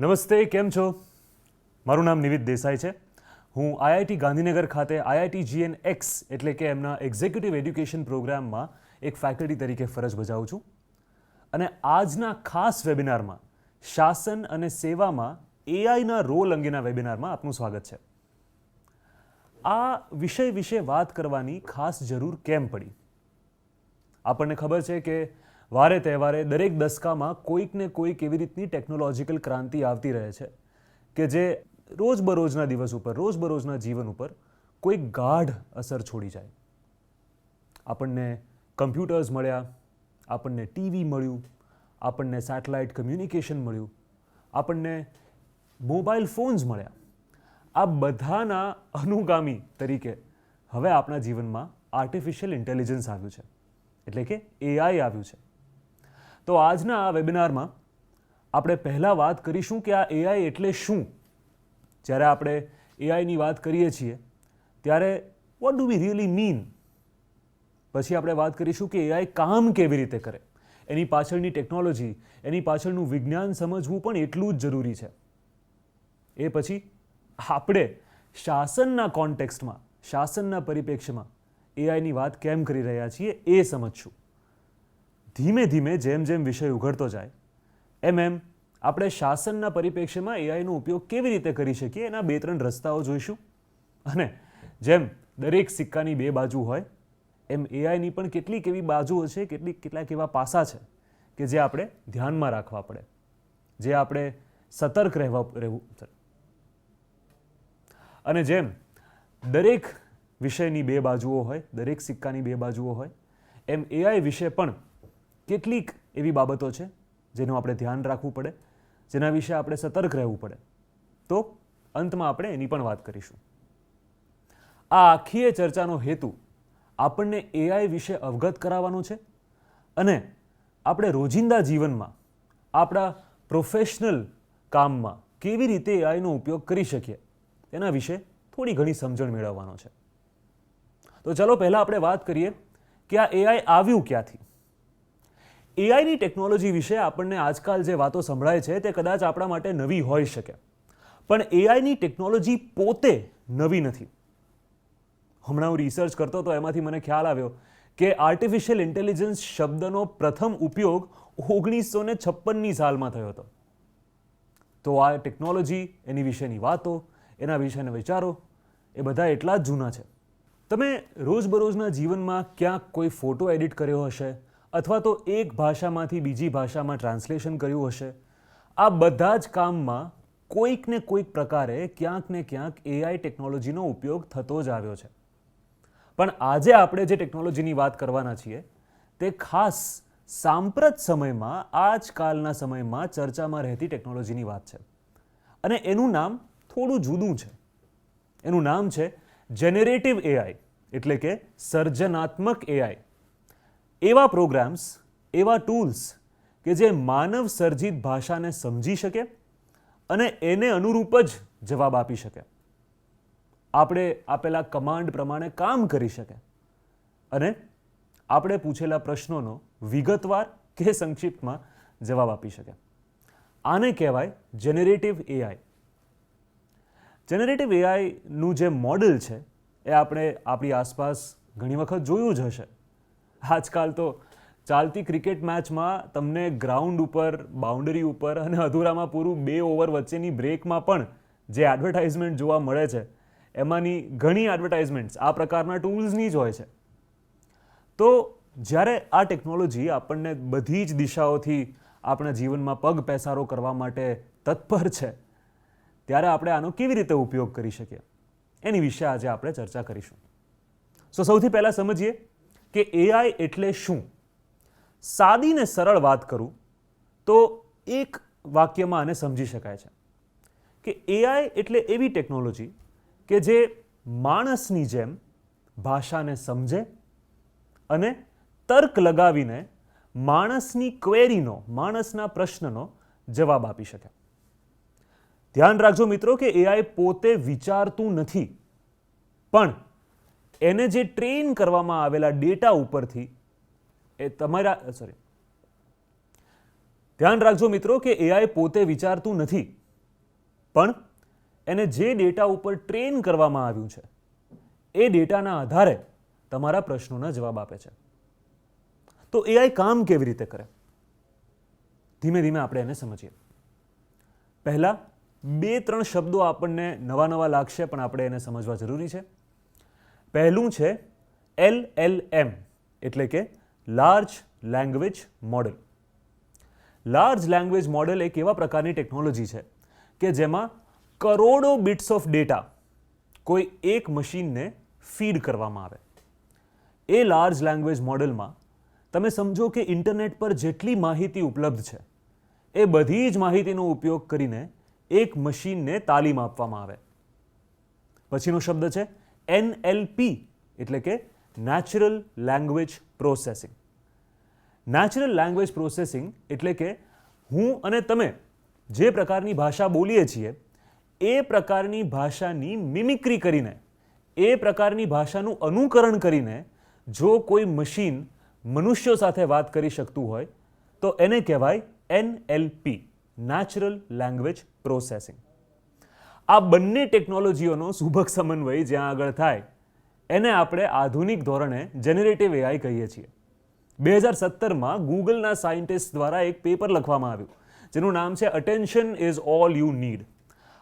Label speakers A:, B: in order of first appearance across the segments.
A: નમસ્તે, કેમ છો? મારું નામ નિવિત દેસાઈ છે. હું આઈઆઈટી ગાંધીનગર ખાતે આઈઆઈટી GNX એટલે કે એમના એક્ઝિક્યુટિવ એડ્યુકેશન પ્રોગ્રામમાં એક ફેકલ્ટી તરીકે ફરજ બજાવું છું. અને આજના ખાસ વેબિનારમાં શાસન અને સેવામાં એઆઈના રોલ અંગેના વેબિનારમાં આપનું સ્વાગત છે. આ વિષય વિશે વાત કરવાની ખાસ જરૂર કેમ પડી? આપણને ખબર છે કે વારે તહેવારે દરેક દસકામાં કોઈક ને કોઈક એવી રીતની ટેકનોલોજીકલ ક્રાંતિ આવતી રહે છે કે જે રોજબરોજના દિવસ ઉપર, રોજબરોજના જીવન ઉપર કોઈક ગાઢ અસર છોડી જાય. આપણને કમ્પ્યુટર્સ મળ્યા, આપણને ટીવી મળ્યું, આપણને સેટેલાઇટ કમ્યુનિકેશન મળ્યું, આપણને મોબાઈલ ફોન્સ મળ્યા. આ બધાના અનુગામી તરીકે હવે આપણા જીવનમાં આર્ટિફિશિયલ ઇન્ટેલિજન્સ આવ્યું છે, એટલે કે એઆઈ આવ્યું છે. તો આજના આ વેબિનારમાં આપણે પહેલાં વાત કરીશું કે આ એઆઈ એટલે શું. જ્યારે આપણે એઆઈની વાત કરીએ છીએ ત્યારે what do we really mean. પછી આપણે વાત કરીશું કે એઆઈ કામ કેવી રીતે કરે, એની પાછળની ટેકનોલોજી, એની પાછળનું વિજ્ઞાન સમજવું પણ એટલું જ જરૂરી છે. એ પછી આપણે શાસનના કોન્ટેક્સ્ટમાં, શાસનના પરિપ્રેક્ષ્યમાં એઆઈની વાત કેમ કરી રહ્યા છીએ એ સમજશું. ધીમે ધીમે જેમ જેમ વિષય ઉઘડતો જાય એમ આપણે શાસનના પરિપ્રેક્ષ્યમાં એઆઈનો ઉપયોગ કેવી રીતે કરી શકીએ એના 2-3 રસ્તાઓ જોઈશું. અને જેમ દરેક સિક્કાની 2 બાજુ હોય એમ એઆઈની પણ કેટલીક એવી બાજુઓ છે, કેટલાક એવા પાસા છે કે જે આપણે ધ્યાનમાં રાખવા પડે, જે આપણે સતર્ક રહેવું. અને જેમ દરેક વિષયની 2 બાજુઓ હોય, દરેક સિક્કાની 2 બાજુઓ હોય, એમ એઆઈ વિશે પણ કેટલીક એવી બાબતો છે જેનું આપણે ધ્યાન રાખવું પડે, જેના વિશે આપણે સતર્ક રહેવું પડે. તો અંતમાં આપણે એની પણ વાત કરીશું. આ આખી ચર્ચાનો હેતુ આપણને એઆઈ વિશે અવગત કરાવવાનો છે અને આપણે રોજિંદા જીવનમાં, આપણા પ્રોફેશનલ કામમાં કેવી રીતે એઆઈનો ઉપયોગ કરી શકીએ તેના વિશે થોડી ઘણી સમજણ મેળવવાનો છે. તો ચલો પહેલાં આપણે વાત કરીએ કે આ એઆઈ આવ્યું ક્યાંથી. એઆઈની ટેકનોલોજી વિશે આપણને આજકાલ જે વાતો સંભળાય છે તે કદાચ આપણા માટે નવી હોઈ શકે, પણ એઆઈની ટેકનોલોજી પોતે નવી નથી. હમણાં હું રિસર્ચ કરતો તો એમાંથી મને ખ્યાલ આવ્યો કે આર્ટિફિશિયલ ઇન્ટેલિજન્સ શબ્દનો પ્રથમ ઉપયોગ 1956ની સાલમાં થયો હતો. તો આ ટેકનોલોજી, એની વિશેની વાતો, એના વિશેના વિચારો એ બધા એટલા જ જૂના છે. તમે રોજબરોજના જીવનમાં ક્યાંક કોઈ ફોટો એડિટ કર્યો હશે અથવા તો એક ભાષામાંથી બીજી ભાષામાં ટ્રાન્સલેશન કર્યું હશે. આ બધા જ કામમાં કોઈક ને કોઈક પ્રકારે ક્યાંક ને ક્યાંક એઆઈ ટેકનોલોજીનો ઉપયોગ થતો જ આવ્યો છે. પણ આજે આપણે જે ટેકનોલોજીની વાત કરવાના છીએ તે ખાસ સાંપ્રત સમયમાં, આજકાલના સમયમાં ચર્ચામાં રહેતી ટેકનોલોજીની વાત છે. અને એનું નામ થોડું જુદું છે. એનું નામ છે જેનરેટિવ એઆઈ, એટલે કે સર્જનાત્મક એઆઈ. એવા પ્રોગ્રામ્સ, એવા ટૂલ્સ કે જે માનવ સર્જિત ભાષાને સમજી શકે અને એને અનુરૂપ જ જવાબ આપી શકે, આપણે આપેલા કમાન્ડ પ્રમાણે કામ કરી શકે અને આપણે પૂછેલા પ્રશ્નોનો વિગતવાર કે સંક્ષિપ્તમાં જવાબ આપી શકે. આને કહેવાય જેનરેટિવ એઆઈ. જેનરેટિવ એઆઈનું જે મોડેલ છે એ આપણે આપણી આસપાસ ઘણી વખત જોયું જ હશે. આજકાલ તો ચાલતી ક્રિકેટ મેચમાં તમને ગ્રાઉન્ડ ઉપર, બાઉન્ડરી ઉપર અને અધૂરામાં પૂરું 2 ઓવર વચ્ચેની બ્રેકમાં પણ જે એડવર્ટાઇઝમેન્ટ જોવા મળે છે એમાંની ઘણી એડવર્ટાઇઝમેન્ટ્સ આ પ્રકારના ટૂલ્સની જ હોય છે. તો જ્યારે આ ટેકનોલોજી આપણને બધી જ દિશાઓથી આપણા જીવનમાં પગ પેસારો કરવા માટે તત્પર છે ત્યારે આપણે આનો કેવી રીતે ઉપયોગ કરી શકીએ એની વિશે આજે આપણે ચર્ચા કરીશું. સૌથી પહેલાં સમજીએ કે એઆઈ એટલે શું. સાદી ને સરળ વાત કરું તો એક વાક્યમાં આને સમજી શકાય છે કે એઆઈ એટલે એવી ટેકનોલોજી કે જે માણસની જેમ ભાષાને સમજે અને તર્ક લગાવીને માણસની ક્વેરીનો, માણસના પ્રશ્નનો જવાબ આપી શકે. ધ્યાન રાખજો મિત્રો કે એઆઈ પોતે વિચારતું નથી, પણ એને જે ટ્રેન કરવામાં આવેલા ડેટા ઉપરથી ધ્યાન રાખજો મિત્રો કે એઆઈ પોતે વિચારતું નથી, પણ એને જે ડેટા ઉપર ટ્રેન કરવામાં આવ્યું છે એ ડેટાના આધારે તમારા પ્રશ્નોના જવાબ આપે છે. તો એઆઈ કામ કેવી રીતે કરે? ધીમે ધીમે આપણે એને સમજીએ. પહેલા 2-3 શબ્દો આપણને નવા નવા લાગશે, પણ આપણે એને સમજવા જરૂરી છે. પહેલું છે LLM, એટલે કે large language model. Large language model એક એવા પ્રકારની ટેકનોલોજી છે કે જેમાં કરોડો બિટ્સ ઓફ ડેટા કોઈ એક મશીનને ફીડ કરવામાં આવે. એ લાર્જ લેંગ્વેજ મોડેલમાં તમે સમજો કે ઇન્ટરનેટ પર જેટલી માહિતી ઉપલબ્ધ છે એ બધી જ માહિતીનો ઉપયોગ કરીને એક મશીનને તાલીમ આપવામાં આવે. પછીનો શબ્દ છે NLP, એટલે કે natural language processing. Natural language processing એટલે કે હું અને તમે જે પ્રકારની ભાષા બોલીએ છીએ એ પ્રકારની ભાષાની મિમિક્રી કરીને, એ પ્રકારની ભાષાનું અનુકરણ કરીને જો કોઈ મશીન મનુષ્યો સાથે વાત કરી શકતું હોય તો એને કહેવાય NLP, નેચરલ લેંગ્વેજ પ્રોસેસિંગ. આ બંને ટેકનોલોજીઓનો સુભગ સમન્વય જ્યાં આગળ થાય એને આપણે આધુનિક ધોરણે જેનરેટિવ એઆઈ કહીએ છીએ. 2017માં ગૂગલના સાયન્ટિસ્ટ દ્વારા એક પેપર લખવામાં આવ્યું જેનું નામ છે attention is all you need.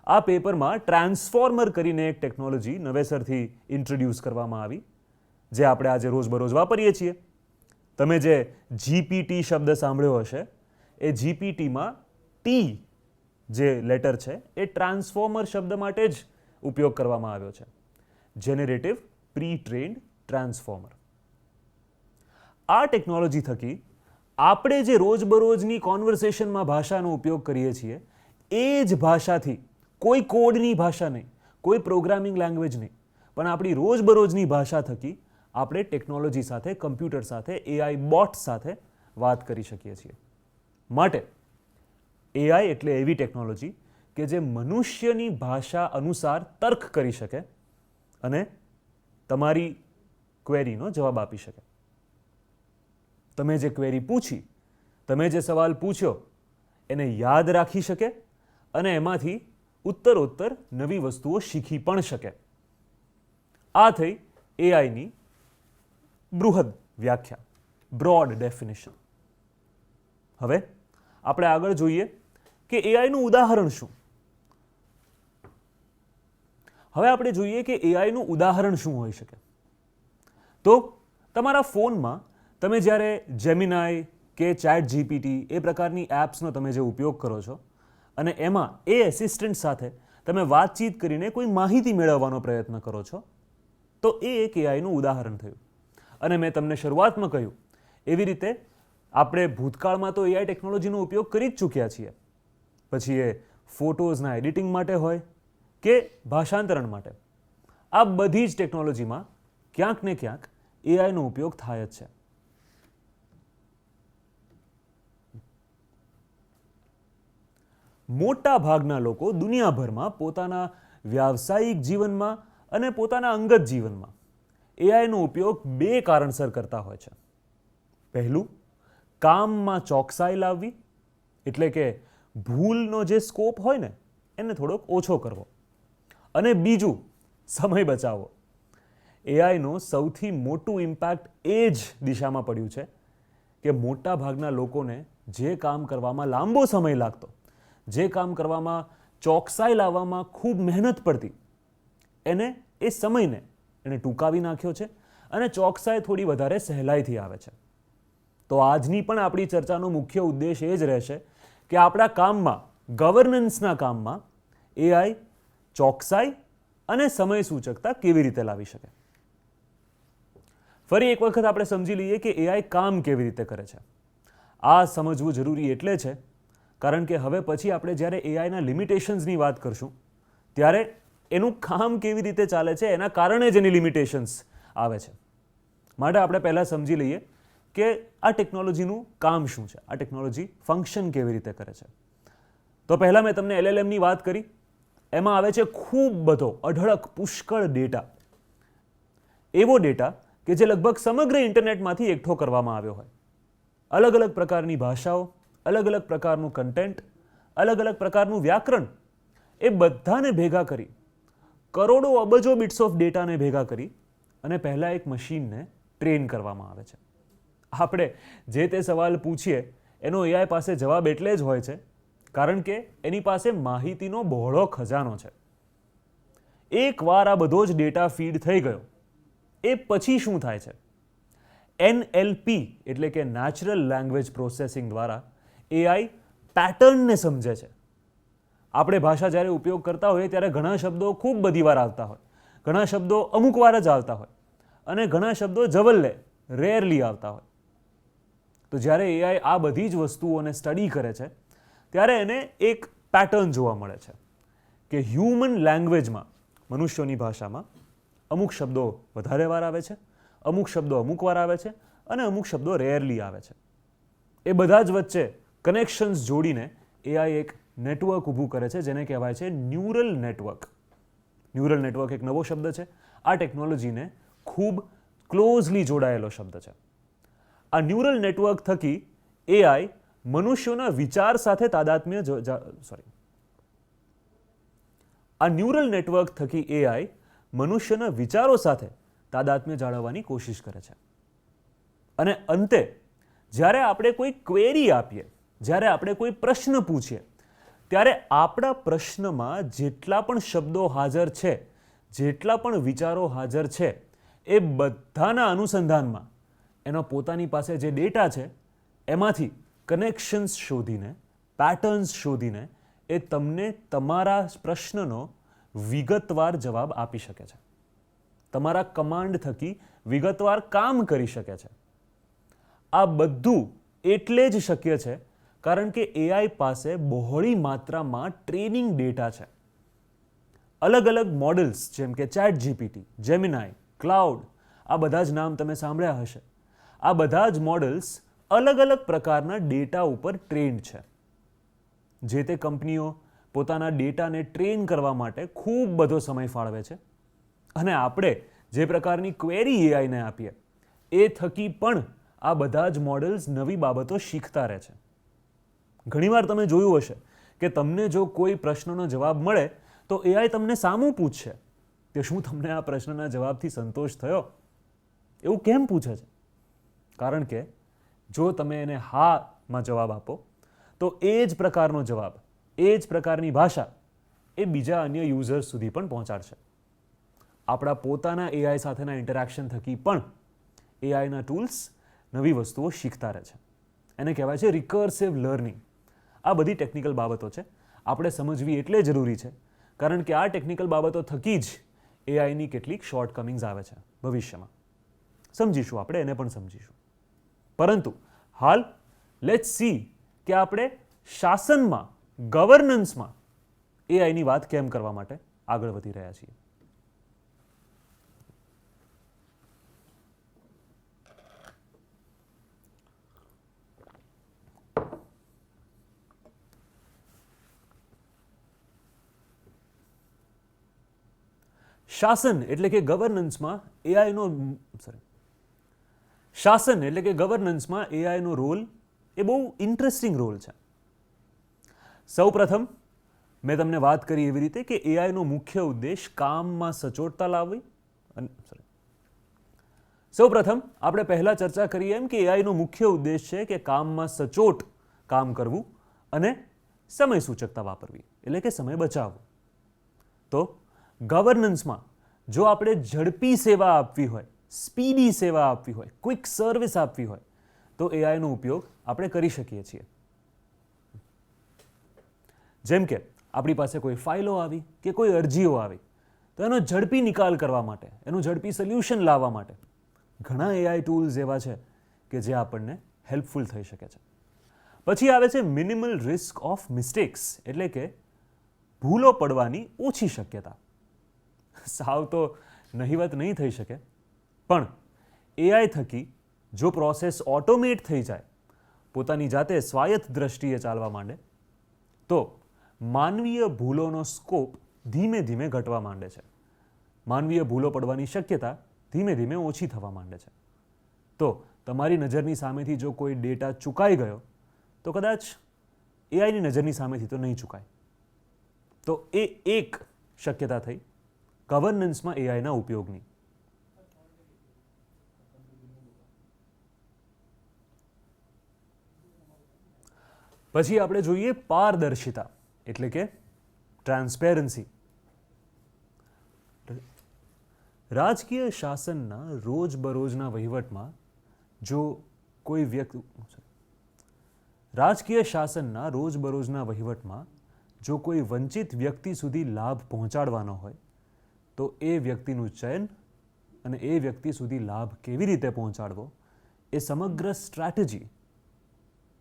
A: આ પેપરમાં ટ્રાન્સફોર્મર કરીને એક ટેકનોલોજી નવેસરથી ઇન્ટ્રોડ્યુસ કરવામાં આવી જે આપણે આજે રોજબરોજ વાપરીએ છીએ. તમે જે GPT શબ્દ સાંભળ્યો હશે એ GPTમાં ટી જે લેટર છે એ ટ્રાન્સફોર્મર શબ્દ માટે જ ઉપયોગ કરવામાં આવ્યો છે. જેનરેટિવ પ્રી ટ્રેન્ડ ટ્રાન્સફોર્મર. આ ટેકનોલોજી થકી આપણે જે રોજબરોજની કોન્વર્સેશનમાં ભાષાનો ઉપયોગ કરીએ છીએ એ જ ભાષાથી, કોઈ કોડની ભાષા નહીં, કોઈ પ્રોગ્રામિંગ લેંગ્વેજ નહીં, પણ આપણી રોજબરોજની ભાષા થકી આપણે ટેકનોલોજી સાથે, કમ્પ્યુટર સાથે, એઆઈ બોટ સાથે વાત કરી શકીએ છીએ. માટે એઆઈ એટલે એવી ટેકનોલોજી કે જે મનુષ્યની ભાષા અનુસાર તર્ક કરી શકે અને તમારી ક્વેરીનો જવાબ આપી શકે. તમે જે ક્વેરી પૂછી, તમે જે સવાલ પૂછ્યો એને યાદ રાખી શકે અને એમાંથી ઉત્તરોત્તર નવી વસ્તુઓ શીખી પણ શકે. આ થઈ એઆઈની બૃહદ વ્યાખ્યા, બ્રોડ ડેફિનેશન. હવે આપણે આગળ જોઈએ કે એઆઈનું ઉદાહરણ શું. હવે આપણે જોઈએ કે એઆઈનું ઉદાહરણ શું હોઈ શકે. તો તમારા ફોનમાં તમે જ્યારે જેમિનાઈ કે ચેટ જીપીટી એ પ્રકારની એપ્સનો તમે જે ઉપયોગ કરો છો અને એમાં એ એસિસ્ટન્ટ સાથે તમે વાતચીત કરીને કોઈ માહિતી મેળવવાનો પ્રયત્ન કરો છો તો એ એક એઆઈનું ઉદાહરણ થયું. અને મેં તમને શરૂઆતમાં કહ્યું એવી રીતે આપણે ભૂતકાળમાં તો એઆઈ ટેકનોલોજીનો ઉપયોગ કરી જ ચૂક્યા છીએ. પછી એ ફોટોઝના એડિટિંગ માટે હોય કે ભાષાંતરણ માટે, આ બધી જ ટેકનોલોજીમાં ક્યાંક ને ક્યાંક એઆઈનો ઉપયોગ થાય જ છે. મોટા ભાગના લોકો દુનિયાભરમાં પોતાના વ્યાવસાયિક જીવનમાં અને પોતાના અંગત જીવનમાં એઆઈનો ઉપયોગ 2 કારણસર કરતા હોય છે. પહેલું, કામમાં ચોકસાઈ લાવવી, એટલે કે ભૂલનો જે સ્કોપ હોય ને એને થોડોક ઓછો કરવો. અને બીજું, સમય બચાવવો. એઆઈનો સૌથી મોટું ઇમ્પેક્ટ એ જ દિશામાં પડ્યું છે કે મોટા ભાગના લોકોને જે કામ કરવામાં લાંબો સમય લાગતો, જે કામ કરવામાં ચોકસાઈ લાવવામાં ખૂબ મહેનત પડતી, એને એ સમયને એને ટૂંકાવી નાખ્યો છે અને ચોકસાઈ થોડી વધારે સહેલાઈથી આવે છે. તો આજની પણ આપણી ચર્ચાનો મુખ્ય ઉદ્દેશ એ જ રહેશે કે આપણા કામમાં, ગવર્નન્સના કામમાં એઆઈ ચોકસાઈ અને સમય સૂચકતા કેવી રીતે લાવી શકે. ફરી એક વખત આપણે સમજી લઈએ કે એઆઈ કામ કેવી રીતે કરે છે. આ સમજવું જરૂરી એટલે છે કારણ કે હવે પછી આપણે જ્યારે એઆઈના લિમિટેશન્સની વાત કરશું ત્યારે એનું કામ કેવી રીતે ચાલે છે એના કારણે જ એની લિમિટેશન્સ આવે છે. માટે આપણે પહેલાં સમજી લઈએ કે આ ટેકનોલોજીનું કામ શું છે, આ ટેકનોલોજી ફંક્શન કેવી રીતે કરે છે. તો પહેલાં મેં તમને LLMની વાત કરી. એમાં આવે છે ખૂબ બધો અઢળક પુષ્કળ ડેટા. એવો ડેટા કે જે લગભગ સમગ્ર ઇન્ટરનેટમાંથી એકઠો કરવામાં આવ્યો હોય. અલગ અલગ પ્રકારની ભાષાઓ, અલગ અલગ પ્રકારનું કન્ટેન્ટ, અલગ અલગ પ્રકારનું વ્યાકરણ, એ બધાને ભેગા કરી, કરોડો અબજો બિટ્સ ઓફ ડેટાને ભેગા કરી અને પહેલાં એક મશીનને ટ્રેન કરવામાં આવે છે. આપણે જે તે સવાલ પૂછીએ એનો એઆઈ પાસે જવાબ એટલે જ હોય છે કારણ કે એની પાસે માહિતીનો બહોળો ખજાનો છે. એકવાર આ બધો જ ડેટા ફીડ થઈ ગયો એ પછી શું થાય છે? એનએલપી એટલે કે નેચરલ લેંગ્વેજ પ્રોસેસિંગ દ્વારા એઆઈ પેટર્નને સમજે છે. આપણે ભાષા જ્યારે ઉપયોગ કરતા હોઈએ ત્યારે ઘણા શબ્દો ખૂબ બધી વાર આવતા હોય, ઘણા શબ્દો અમુક વાર જ આવતા હોય અને ઘણા શબ્દો જવલ્લે રેરલી આવતા હોય. તો જ્યારે એઆઈ આ બધી જ વસ્તુઓને સ્ટડી કરે છે ત્યારે એને એક પેટર્ન જોવા મળે છે કે હ્યુમન લેંગ્વેજમાં, મનુષ્યોની ભાષામાં અમુક શબ્દો વધારે વાર આવે છે, અમુક શબ્દો અમુક વાર આવે છે અને અમુક શબ્દો રેરલી આવે છે. એ બધા જ વચ્ચે કનેક્શન્સ જોડીને એઆઈ એક નેટવર્ક ઊભું કરે છે જેને કહેવાય છે ન્યુરલ નેટવર્ક. ન્યુરલ નેટવર્ક એક નવો શબ્દ છે. આ ટેકનોલોજીને ખૂબ ક્લોઝલી જોડાયેલો શબ્દ છે. આ ન્યુરલ નેટવર્ક થકી એઆઈ મનુષ્યોના વિચાર સાથે તાદાત્મ્ય આ ન્યુરલ નેટવર્ક થકી એઆઈ મનુષ્યના વિચારો સાથે તાદાત્મ્ય જાળવવાની કોશિશ કરે છે. અને અંતે જ્યારે આપણે કોઈ ક્વેરી આપીએ, જ્યારે આપણે કોઈ પ્રશ્ન પૂછીએ ત્યારે આપણા પ્રશ્નમાં જેટલા પણ શબ્દો હાજર છે, જેટલા પણ વિચારો હાજર છે, એ બધાના અનુસંધાનમાં એનો પોતાની પાસે જે ડેટા છે એમાંથી કનેક્શન્સ શોધીને, પેટર્ન્સ શોધીને એ તમને તમારા પ્રશ્નનો વિગતવાર જવાબ આપી શકે છે. તમારા કમાન્ડ થકી વિગતવાર કામ કરી શકે છે. આ બધું એટલે જ શક્ય છે કારણ કે એઆઈ પાસે બહોળી માત્રામાં ટ્રેનિંગ ડેટા છે. અલગ અલગ મોડલ્સ જેમ કે ચેટ જીપીટી, જેમિનાઈ, ક્લાઉડ, આ બધા જ નામ તમે સાંભળ્યા હશે. આ બધા જ મોડલ્સ અલગ અલગ પ્રકારના ડેટા ઉપર ટ્રેન્ડ છે. જે તે કંપનીઓ પોતાના ડેટાને ટ્રેન કરવા માટે ખૂબ બધો સમય ફાળવે છે અને આપણે જે પ્રકારની ક્વેરી એઆઈને આપીએ એ થકી પણ આ બધા જ મોડલ્સ નવી બાબતો શીખતા રહે છે. ઘણીવાર તમે જોયું હશે કે તમને જો કોઈ પ્રશ્નનો જવાબ મળે તો એઆઈ તમને સામું પૂછશે કે શું તમને આ પ્રશ્નના જવાબથી સંતોષ થયો? એવું કેમ પૂછે છે? કારણ કે જો તમે એને હામાં જવાબ આપો તો એ જ પ્રકારનો જવાબ, એ જ પ્રકારની ભાષા એ બીજા અન્ય યુઝર્સ સુધી પણ પહોંચાડશે. આપણા પોતાના એઆઈ સાથેના ઇન્ટરેક્શન થકી પણ એઆઈના ટૂલ્સ નવી વસ્તુઓ શીખતા રહે છે. એને કહેવાય છે રિકર્સિવ લર્નિંગ. આ બધી ટેકનિકલ બાબતો છે, આપણે સમજવી એટલે જરૂરી છે કારણ કે આ ટેકનિકલ બાબતો થકી જ એઆઈની કેટલીક શોર્ટકમિંગ્સ આવે છે ભવિષ્યમાં. સમજીશું, આપણે એને પણ સમજીશું. પરંતુ હાલ લેટ્સ સી કે આપણે શાસનમાં, ગવર્નન્સમાં એઆઈની વાત કેમ કરવા માટે આગળ વધી રહ્યા છીએ. શાસન એટલે કે ગવર્નન્સમાં એઆઈનો રોલ એ બહુ ઇન્ટરેસ્ટિંગ રોલ છે. સૌપ્રથમ મેં તમને વાત કરી એવી રીતે કે એઆઈનો મુખ્ય ઉદ્દેશ કામમાં સચોટતા લાવવી. સૌપ્રથમ આપણે પહેલા ચર્ચા કરીએ એમ કે એઆઈનો મુખ્ય ઉદ્દેશ છે કે કામમાં સચોટ કામ કરવું અને સમય સૂચકતા વાપરવી, એટલે કે સમય બચાવવો. તો ગવર્નન્સમાં જો આપણે ઝડપી સેવા આપવી હોય, સ્પીડી સેવા આપવી હોય, ક્વિક સર્વિસ આપવી હોય તો એઆઈનો ઉપયોગ આપણે કરી શકીએ છીએ. જેમ કે આપણી પાસે કોઈ ફાઇલો આવી કે કોઈ અરજીઓ આવી તો એનો ઝડપી નિકાલ કરવા માટે, એનું ઝડપી સોલ્યુશન લાવવા માટે ઘણા એઆઈ ટૂલ્સ એવા છે કે જે આપણને હેલ્પફુલ થઈ શકે છે. પછી આવે છે મિનિમલ રિસ્ક ઓફ મિસ્ટેક્સ, એટલે કે ભૂલો પડવાની ઓછી શક્યતા. સાવ તો નહિવત નહીં થઈ શકે પણ એઆઈ થકી જો પ્રોસેસ ઓટોમેટ થઈ જાય, પોતાની જાતે સ્વાયત્ત દ્રષ્ટિએ ચાલવા માંડે તો માનવીય ભૂલોનો સ્કોપ ધીમે ધીમે ઘટવા માંડે છે. માનવીય ભૂલો પડવાની શક્યતા ધીમે ધીમે ઓછી થવા માંડે છે. તો તમારી નજરની સામેથી જો કોઈ ડેટા ચૂકાઈ ગયો તો કદાચ એઆઈની નજરની સામેથી તો નહીં ચૂકાય, તો એ એક શક્યતા થઈ ગવર્નન્સમાં એઆઈના ઉપયોગની. પછી આપણે જોઈએ પારદર્શિતા એટલે કે ટ્રાન્સપેરન્સી. રાજકીય શાસનના રોજબરોજના વહીવટમાં જો કોઈ વ્યક્તિ રાજકીય શાસનના રોજબરોજના વહીવટમાં જો કોઈ વંચિત વ્યક્તિ સુધી લાભ પહોંચાડવાનો હોય તો એ વ્યક્તિનું ચયન અને એ વ્યક્તિ સુધી લાભ કેવી રીતે પહોંચાડવો એ સમગ્ર સ્ટ્રેટેજી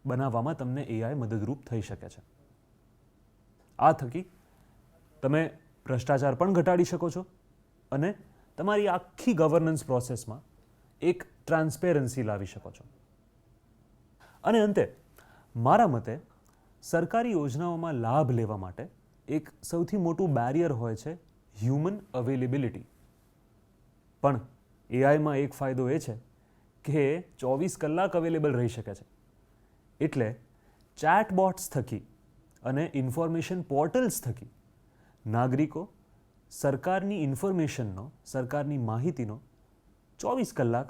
A: બનાવવામાં તમને એઆઈ મદદરૂપ થઈ શકે છે. આ થકી તમે ભ્રષ્ટાચાર પણ ઘટાડી શકો છો અને તમારી આખી ગવર્નન્સ પ્રોસેસમાં એક ટ્રાન્સપેરન્સી લાવી શકો છો. અને અંતે મારા મતે સરકારી યોજનાઓમાં લાભ લેવા માટે એક સૌથી મોટું બેરિયર હોય છે હ્યુમન અવેલેબિલિટી. પણ એઆઈમાં એક ફાયદો એ છે કે 24 કલાક અવેલેબલ રહી શકે છે. એટલે ચેટબોટ્સ થકી અને ઇન્ફોર્મેશન પોર્ટલ્સ થકી નાગરિકો સરકારની ઇન્ફોર્મેશનનો, સરકારની માહિતીનો 24 કલાક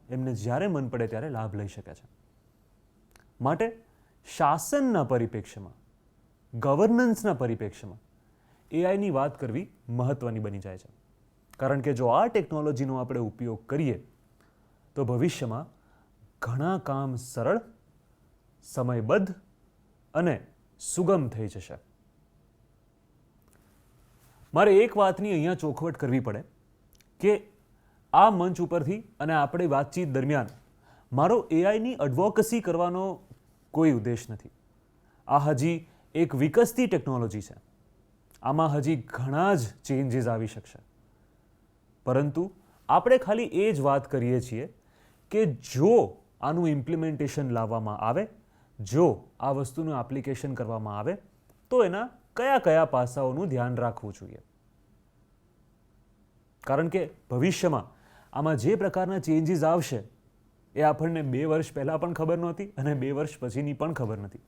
A: એમને જ્યારે મન પડે ત્યારે લાભ લઈ શકે છે. માટે શાસનના પરિપ્રેક્ષ્યમાં, ગવર્નન્સના પરિપ્રેક્ષ્યમાં એઆઈની વાત કરવી મહત્ત્વની બની જાય છે. કારણ કે જો આ ટેકનોલોજીનો આપણે ઉપયોગ કરીએ તો ભવિષ્યમાં ઘણા કામ સરળ, સમયબદ્ધ અને સુગમ થઈ જશે. મારે એક વાતની અહીંયા ચોખવટ કરવી પડે કે આ મંચ ઉપરથી અને આપણી વાતચીત દરમિયાન મારો એઆઈની એડવોકસી કરવાનો કોઈ ઉદ્દેશ નથી. આ હજી એક વિકસતી ટેકનોલોજી છે. આમાં હજી ઘણા જ ચેન્જીસ આવી શકશે. પરંતુ આપણે ખાલી એ જ વાત કરીએ છીએ કે જો આનું ઇમ્પ્લિમેન્ટેશન લાવવામાં આવે, જો આ વસ્તુનું એપ્લિકેશન કરવામાં આવે તો એના કયા કયા પાસાઓનું ધ્યાન રાખવું જોઈએ. કારણ કે ભવિષ્યમાં આમાં જે પ્રકારના ચેન્જીસ આવશે એ આપણને 2 વર્ષ પહેલાં પણ ખબર નહોતી અને 2 વર્ષ પછીની પણ ખબર નથી.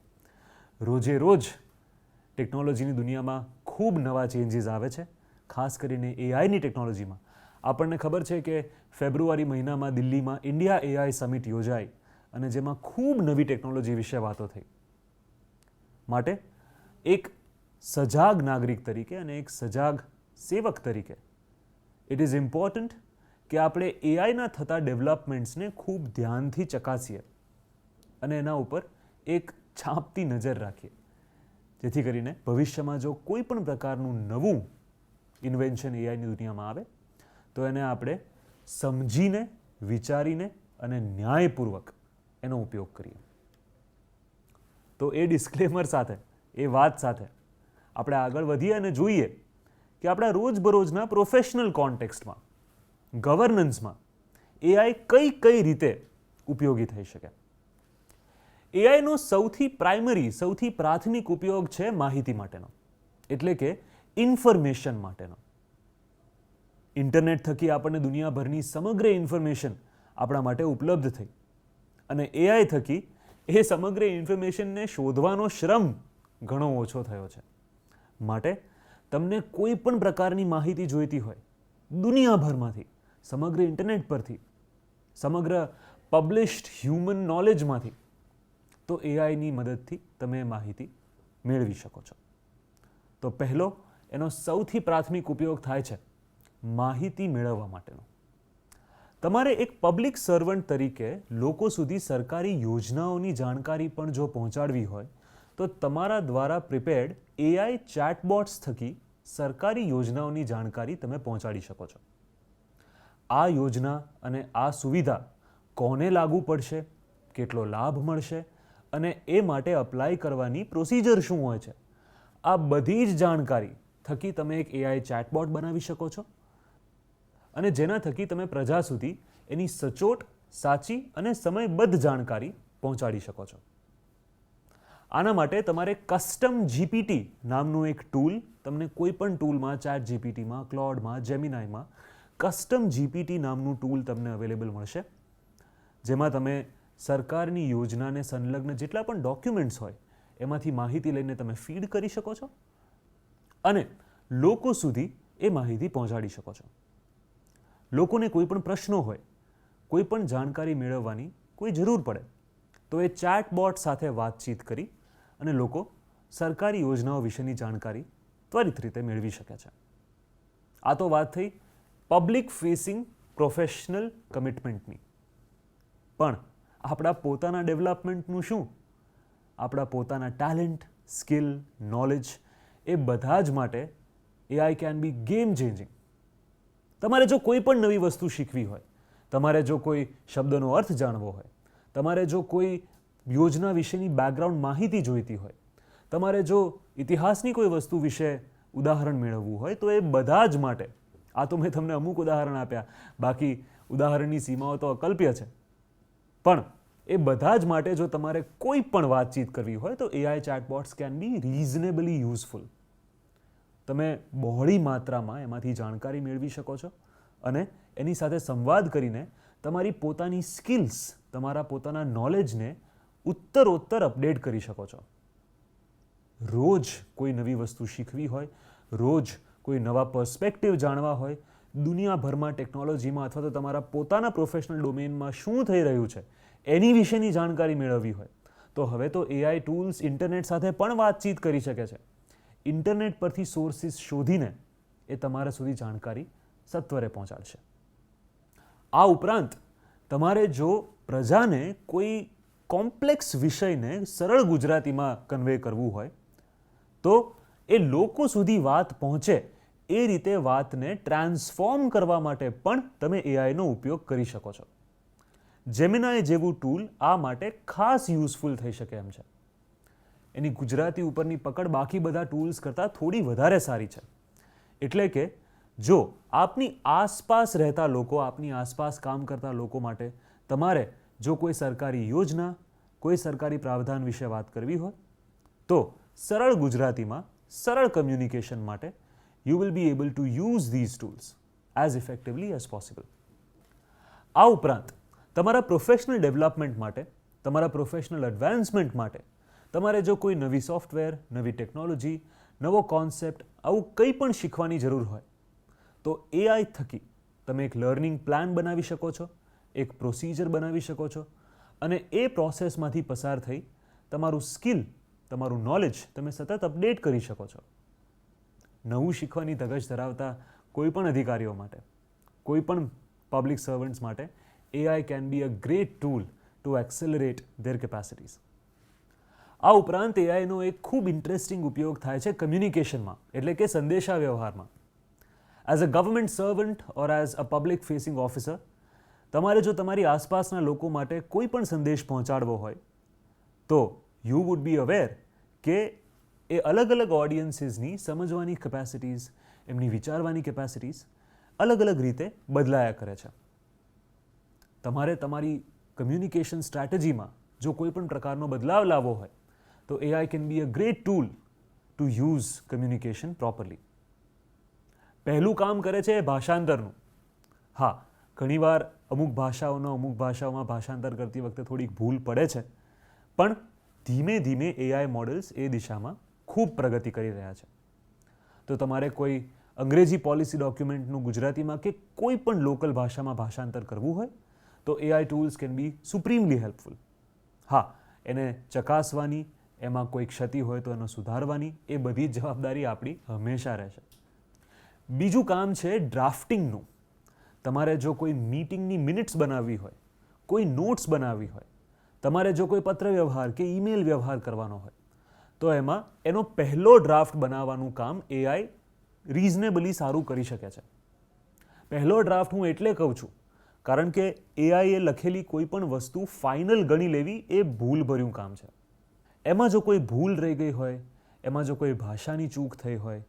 A: રોજે રોજ ટેકનોલોજીની દુનિયામાં ખૂબ નવા ચેન્જીસ આવે છે. ખાસ કરીને એઆઈની ટેકનોલોજીમાં આપણને ખબર છે કે ફેબ્રુઆરી મહિનામાં દિલ્હીમાં ઇન્ડિયા એઆઈ સમિટ યોજાઈ અને જેમાં ખૂબ નવી ટેકનોલોજી વિશે વાતો થઈ. માટે એક સજાગ નાગરિક તરીકે અને એક સજાગ સેવક તરીકે ઇટ ઇઝ ઇમ્પોર્ટન્ટ કે આપણે એઆઈના થતા ડેવલપમેન્ટ્સને ખૂબ ધ્યાનથી ચકાસીએ અને એના ઉપર એક છાપતી નજર રાખીએ, જેથી કરીને ભવિષ્યમાં જો કોઈ પણ પ્રકારનું નવું ઇન્વેન્શન એઆઈની દુનિયામાં આવે તો એને આપણે સમજીને, વિચારીને અને ન્યાયપૂર્વક એનો ઉપયોગ કરીએ. તો એ ડિસ્ક્લેમર સાથે, એ વાત સાથે આપણે આગળ વધીએ અને જોઈએ કે આપણા રોજબરોજના પ્રોફેશનલ કોન્ટેક્સ્ટમાં, ગવર્નન્સમાં એઆઈ કઈ કઈ રીતે ઉપયોગી થઈ શકે. એઆઈનો સૌથી પ્રાઇમરી, સૌથી પ્રાથમિક ઉપયોગ છે માહિતી માટેનો, એટલે કે ઇન્ફોર્મેશન માટેનો. ઇન્ટરનેટ થકી આપણને દુનિયાભરની સમગ્ર ઇન્ફોર્મેશન આપણા માટે ઉપલબ્ધ થઈ અને એઆઈ થકી એ સમગ્ર ઇન્ફોર્મેશનને શોધવાનો શ્રમ ઘણો ઓછો થયો છે. માટે તમને કોઈ પણ પ્રકારની માહિતી જોઈતી હોય દુનિયાભરમાંથી, સમગ્ર ઇન્ટરનેટ પરથી, સમગ્ર પબ્લિશ્ડ હ્યુમન નોલેજમાંથી, તો એઆઈની મદદથી તમે માહિતી મેળવી શકો છો. તો પહેલો એનો સૌથી પ્રાથમિક ઉપયોગ થાય છે માહિતી મેળવવા માટેનો. તમારે એક પબ્લિક સર્વન્ટ તરીકે લોકો સુધી સરકારી યોજનાઓની જાણકારી પણ જો પહોંચાડવી હોય તો તમારા દ્વારા પ્રિપેર્ડ એઆઈ ચેટબોટ્સ થકી સરકારી યોજનાઓની જાણકારી તમે પહોંચાડી શકો છો. આ યોજના અને આ સુવિધા કોને લાગુ પડશે, કેટલો લાભ મળશે અને એ માટે અપ્લાય કરવાની પ્રોસિજર શું હોય છે, આ બધી જ જાણકારી થકી તમે એક એઆઈ ચેટબોટ બનાવી શકો છો અને જેના થકી તમે પ્રજા સુધી એની સચોટ, સાચી અને સમયબદ્ધ જાણકારી પહોંચાડી શકો છો. આના માટે તમારે કસ્ટમ જીપીટી નામનું એક ટૂલ તમને કોઈ પણ ટૂલમાં, ચેટ જીપીટીમાં, ક્લોડમાં, જેમિનાઈમાં કસ્ટમ જીપીટી નામનું ટૂલ તમને અવેલેબલ મળશે, જેમાં તમે સરકારની યોજનાને સંલગ્ન જેટલા પણ ડોક્યુમેન્ટ્સ હોય એમાંથી માહિતી લઈને તમે ફીડ કરી શકો છો અને લોકો સુધી એ માહિતી પહોંચાડી શકો છો. લોકોને કોઈ પણ પ્રશ્નો હોય, કોઈ પણ જાણકારી મેળવવાની કોઈ જરૂર પડે તો એ ચેટબોટ સાથે વાતચીત કરી અને લોકો સરકારી યોજનાઓ વિશેની જાણકારી ત્વરિત રીતે મેળવી શકે છે. આ તો વાત થઈ પબ્લિક ફેસિંગ પ્રોફેશનલ કમિટમેન્ટની. પણ આપણા પોતાના ડેવલપમેન્ટનું શું? આપણા પોતાના ટેલેન્ટ, સ્કિલ, નોલેજ એ બધા જ માટે AI can B game changing. તમારે જો કોઈ પણ નવી વસ્તુ શીખવી હોય, તમારે જો કોઈ શબ્દનો અર્થ જાણવો હોય, તમારે જો કોઈ યોજના વિશેની બેકગ્રાઉન્ડ માહિતી જોઈતી હોય, તમારે જો ઇતિહાસની કોઈ વસ્તુ વિશે ઉદાહરણ મેળવવું હોય, તો એ બધા જ માટે, આ તો મેં તમને અમુક ઉદાહરણ આપ્યા, બાકી ઉદાહરણની સીમાઓ તો અકલ્પ્ય છે, પણ એ બધા જ માટે જો તમારે કોઈ પણ વાતચીત કરવી હોય તો AI chatbots can be reasonably useful. તમે બહોળી માત્રામાં એમાંથી જાણકારી મેળવી શકો છો અને એની સાથે સંવાદ કરીને તમારી પોતાની સ્કિલ્સ, તમારા પોતાના નોલેજને ઉત્તરોત્તર અપડેટ કરી શકો છો. રોજ કોઈ નવી વસ્તુ શીખવી હોય, રોજ કોઈ નવા પર્સ્પેક્ટિવ જાણવા હોય, દુનિયાભરમાં ટેકનોલોજીમાં અથવા તો તમારા પોતાના પ્રોફેશનલ ડોમેનમાં શું થઈ રહ્યું છે એની વિશેની જાણકારી મેળવવી હોય, તો હવે તો એઆઈ ટૂલ્સ ઇન્ટરનેટ સાથે પણ વાતચીત કરી શકે છે. ઇન્ટરનેટ પરથી સોર્સિસ શોધીને એ તમારા સુધી જાણકારી સત્વરે પહોંચાડશે. આ ઉપરાંત તમારે જો પ્રજાને કોઈ કોમ્પ્લેક્સ વિષયને સરળ ગુજરાતીમાં કન્વે કરવું હોય તો એ લોકો સુધી વાત પહોંચે એ રીતે વાતને ટ્રાન્સફોર્મ કરવા માટે પણ તમે એઆઈનો ઉપયોગ કરી શકો છો. જેમિનાઈ જેવું ટૂલ આ માટે ખાસ યુઝફુલ થઈ શકે એમ છે. એની ગુજરાતી ઉપરની પકડ બાકી બધા ટૂલ્સ કરતાં થોડી વધારે સારી છે. એટલે કે જો આપની આસપાસ રહેતા લોકો, આપની આસપાસ કામ કરતા લોકો માટે તમારે જો કોઈ સરકારી યોજના, કોઈ સરકારી પ્રાવધાન વિશે વાત કરવી હોય તો સરળ ગુજરાતીમાં, સરળ કમ્યુનિકેશન માટે you will be able to use these tools as effectively as possible. આ ઉપરાંત તમારા પ્રોફેશનલ ડેવલપમેન્ટ માટે, તમારા પ્રોફેશનલ એડવાન્સમેન્ટ માટે તમારે જો કોઈ નવી સોફ્ટવેર, નવી ટેકનોલોજી, નવો કોન્સેપ્ટ, આવું કંઈ પણ શીખવાની જરૂર હોય તો એઆઈ થકી તમે એક લર્નિંગ પ્લાન બનાવી શકો છો, એક પ્રોસિજર બનાવી શકો છો અને એ પ્રોસેસમાંથી પસાર થઈ તમારું સ્કિલ, તમારું નોલેજ તમે સતત અપડેટ કરી શકો છો. નવું શીખવાની ધગશ ધરાવતા કોઈ પણ અધિકારીઓ માટે, કોઈ પણ પબ્લિક સર્વન્ટ્સ માટે AI can be a great tool to accelerate their capacities. આ ઉપરાંત એઆઈનો એક ખૂબ ઇન્ટરેસ્ટિંગ ઉપયોગ થાય છે કમ્યુનિકેશનમાં, એટલે કે સંદેશા વ્યવહારમાં. As a government servant or as a public facing officer તમારે જો તમારી આસપાસના લોકો માટે કોઈ પણ સંદેશ પહોંચાડવો હોય તો યુ વુડ બી અવેર કે એ અલગ અલગ ઓડિયન્સીસની સમજવાની કેપેસિટીઝ, એમની વિચારવાની કેપેસિટીઝ અલગ અલગ રીતે બદલાયા કરે છે. તમારે તમારી કમ્યુનિકેશન સ્ટ્રેટેજીમાં જો કોઈ પણ પ્રકારનો બદલાવ લાવવો હોય તો AI can be a great tool to use communication properly. પહેલું કામ કરે છે ભાષાંતરનું. હા, ઘણીવાર અમુક ભાષાઓમાં ભાષાંતર કરતી વખતે થોડીક ભૂલ પડે છે, પણ ધીમે ધીમે AI મોડલ્સ એ દિશામાં ખૂબ પ્રગતિ કરી રહ્યા છે. તો તમારે કોઈ અંગ્રેજી પોલિસી ડોક્યુમેન્ટનું ગુજરાતીમાં કે કોઈ પણ લોકલ ભાષામાં ભાષાંતર કરવું હોય તો AI tools can be supremely helpful. હા, એને ચકાસવાની, એમાં કોઈ ક્ષતિ હોય તો એનો સુધારવાની, એ બધી જ જવાબદારી આપણી હંમેશા રહેશે. બીજું કામ છે ડ્રાફ્ટિંગનું. તમારે જો કોઈ મીટિંગની મિનિટ્સ બનાવવી હોય, કોઈ નોટ્સ બનાવવી હોય, તમારે જો કોઈ પત્ર વ્યવહાર કે ઈમેલ વ્યવહાર કરવાનો હોય તો એમાં એનો પહેલો ડ્રાફ્ટ બનાવવાનું કામ AI રીઝનેબલી સારું કરી શકે છે. પહેલો ડ્રાફ્ટ હું એટલે કહું છું કારણ કે AI એ લખેલી કોઈ પણ વસ્તુ ફાઇનલ ગણી લેવી એ ભૂલભર્યું કામ છે. એમાં જો કોઈ ભૂલ રહી ગઈ હોય, એમાં જો કોઈ ભાષાની ચૂક થઈ હોય,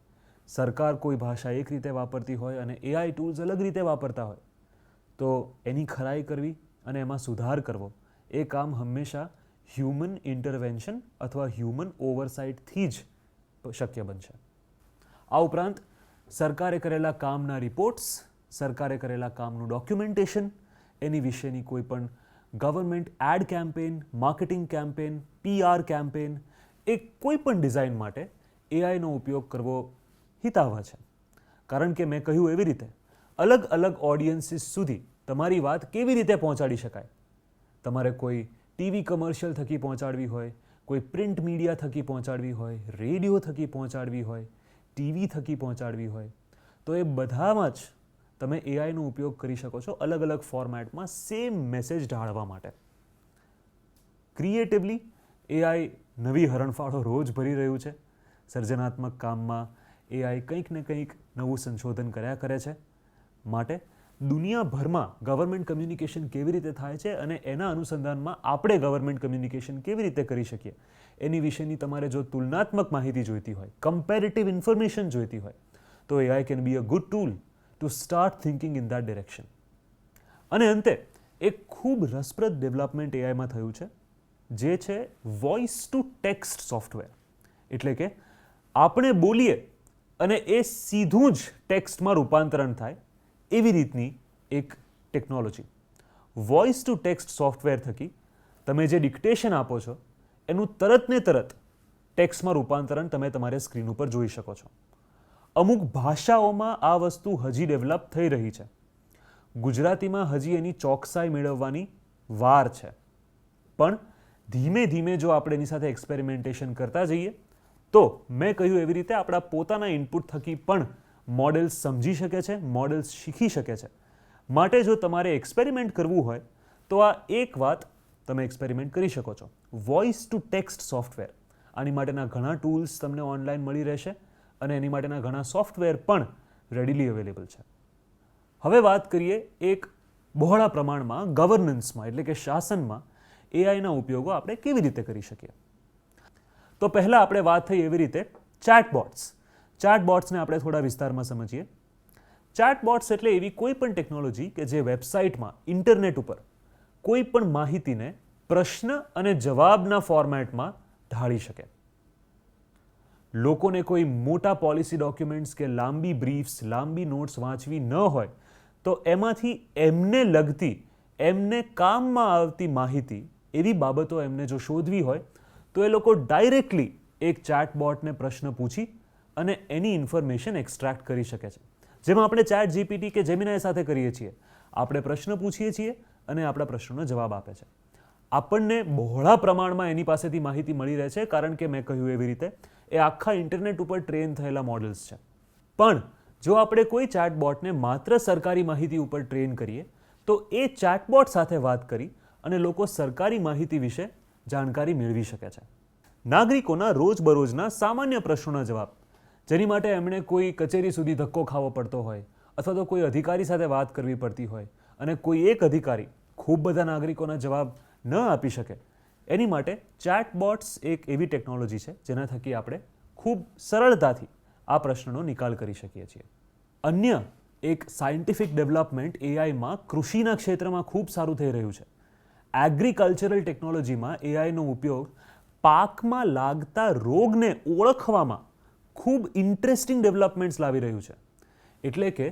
A: સરકાર કોઈ ભાષા એક રીતે વાપરતી હોય અને AI ટૂલ્સ અલગ રીતે વાપરતા હોય તો એની ખરાઈ કરવી અને એમાં સુધાર કરવો એ કામ હંમેશા હ્યુમન ઇન્ટરવેન્શન અથવા હ્યુમન ઓવરસાઇટથી જ શક્ય બનશે. આ ઉપરાંત સરકારે કરેલા કામના રિપોર્ટ્સ, સરકારે કરેલા કામનું ડોક્યુમેન્ટેશન, એની વિશેની કોઈ પણ government ad campaign, marketing campaign, PR campaign, એ કોઈ પણ ડિઝાઇન માટે AIનો ઉપયોગ કરવો હિતાવહ છે. કારણ કે મેં કહ્યું એવી રીતે અલગ અલગ ઓડિયન્સીસ સુધી તમારી વાત કેવી રીતે પહોંચાડી શકાય. તમારે કોઈ ટીવી કમર્શિયલ થકી પહોંચાડવી હોય, કોઈ પ્રિન્ટ મીડિયા થકી પહોંચાડવી હોય, રેડિયો થકી પહોંચાડવી હોય, ટીવી થકી પહોંચાડવી હોય, તો એ બધામાં જ તમે એઆઈનો ઉપયોગ કરી શકો છો અલગ અલગ ફોર્મેટમાં સેમ મેસેજ ઢાળવા માટે. ક્રિએટિવલી એઆઈ નવી હરણફાળો રોજ ભરી રહ્યું છે. સર્જનાત્મક કામમાં એઆઈ કંઈક ને કંઈક નવું સંશોધન કર્યા કરે છે. માટે દુનિયાભરમાં ગવર્મેન્ટ કમ્યુનિકેશન કેવી રીતે થાય છે અને એના અનુસંધાનમાં આપણે ગવર્મેન્ટ કમ્યુનિકેશન કેવી રીતે કરી શકીએ એની વિશેની તમારે જો તુલનાત્મક માહિતી જોઈતી હોય, કમ્પેરેટિવ ઇન્ફોર્મેશન જોઈતી હોય, તો AI can be a good tool to start thinking in that direction. અને અંતે એક ખૂબ રસપ્રદ ડેવલપમેન્ટ એઆઈમાં થયું છે, જે છે વોઇસ ટુ ટેક્સ્ટ સોફ્ટવેર. એટલે કે આપણે બોલીએ અને એ સીધું જ ટેક્સ્ટમાં રૂપાંતરણ થાય એવી રીતની એક technology. Voice to text software થકી તમે જે ડિક્ટેશન આપો છો એનું તરત ને તરત ટેક્સ્ટમાં રૂપાંતરણ તમે તમારે સ્ક્રીન ઉપર જોઈ શકો છો. અમુક ભાષાઓમાં આ વસ્તુ હજી ડેવલપ થઈ રહી છે. ગુજરાતીમાં હજી એની ચોકસાઈ મેળવવાની વાર છે. પણ ધીમે ધીમે જો આપણે એની સાથે એક્સપેરિમેન્ટેશન કરતા જઈએ તો મેં કહ્યું એવી રીતે આપણા પોતાના ઇનપુટ થકી પણ મોડેલ્સ સમજી શકે છે, મોડેલ્સ શીખી શકે છે. માટે જો તમારે એક્સપેરિમેન્ટ કરવું હોય તો આ એક વાત તમે એક્સપેરિમેન્ટ કરી શકો છો. Voice to text software. આની માટેના ઘણા ટૂલ્સ તમને ઓનલાઈન મળી રહેશે અને એની માટેના ઘણા સોફ્ટવેર પણ રેડીલી અવેલેબલ છે. હવે વાત કરીએ એક બહોળા પ્રમાણમાં ગવર્નન્સમાં એટલે કે શાસનમાં એઆઈના ઉપયોગો આપણે કેવી રીતે કરી શકીએ. તો પહેલાં આપણે વાત થઈ એવી રીતે ચેટબોટ્સ. ચેટબોટ્સને આપણે થોડા વિસ્તારમાં સમજીએ. ચેટબોટ્સ એટલે એવી કોઈ પણ ટેકનોલોજી કે જે વેબસાઇટમાં ઇન્ટરનેટ ઉપર કોઈ પણ માહિતીને પ્રશ્ન અને જવાબના ફોર્મેટમાં ઢાળી શકે. લોકોને કોઈ મોટા પોલિસી ડોક્યુમેન્ટ્સ કે લાંબી બ્રીફ્સ, લાંબી નોટ્સ વાંચવી ન હોય તો એમાંથી એમને લગતી, એમને કામમાં આવતી માહિતી, એવી બાબતો એમને જો શોધવી હોય તો એ લોકો ડાયરેક્ટલી એક ચેટબોટને પ્રશ્ન પૂછી અને એની ઇન્ફોર્મેશન એક્સ્ટ્રેક્ટ કરી શકે છે. જેમાં આપણે ચેટ જીપીટી કે જેમિનાઈ સાથે કરીએ છીએ. આપણે પ્રશ્ન પૂછીએ છીએ અને આપણા પ્રશ્નોનો જવાબ આપે છે. આપણને બહોળા પ્રમાણમાં એની પાસેથી માહિતી મળી રહે છે કારણ કે મેં કહ્યું એવી રીતે એ આખા ઇન્ટરનેટ ઉપર ટ્રેન થયેલા મોડલ્સ છે. પણ જો આપણે કોઈ ચેટબોટને માત્ર સરકારી માહિતી ઉપર ટ્રેન કરીએ તો એ ચેટબોટ સાથે વાત કરી અને લોકો સરકારી માહિતી વિશે જાણકારી મેળવી શકે છે. નાગરિકોના રોજબરોજના સામાન્ય પ્રશ્નોના જવાબ, જેની માટે એમણે કોઈ કચેરી સુધી ધક્કો ખાવો પડતો હોય અથવા તો કોઈ અધિકારી સાથે વાત કરવી પડતી હોય અને કોઈ એક અધિકારી ખૂબ બધા નાગરિકોના જવાબ ન આપી શકે, એની માટે ચેટબોટ્સ એક એવી ટેકનોલોજી છે જેના થકી આપણે ખૂબ સરળતાથી આ પ્રશ્નનો નિકાલ કરી શકીએ છીએ. અન્ય એક સાયન્ટિફિક ડેવલપમેન્ટ એઆઈમાં કૃષિના ક્ષેત્રમાં ખૂબ સારું થઈ રહ્યું છે. એગ્રીકલ્ચરલ ટેકનોલોજીમાં એઆઈનો ઉપયોગ પાકમાં લાગતા રોગને ઓળખવામાં ખૂબ ઇન્ટરેસ્ટિંગ ડેવલપમેન્ટ્સ લાવી રહ્યું છે. એટલે કે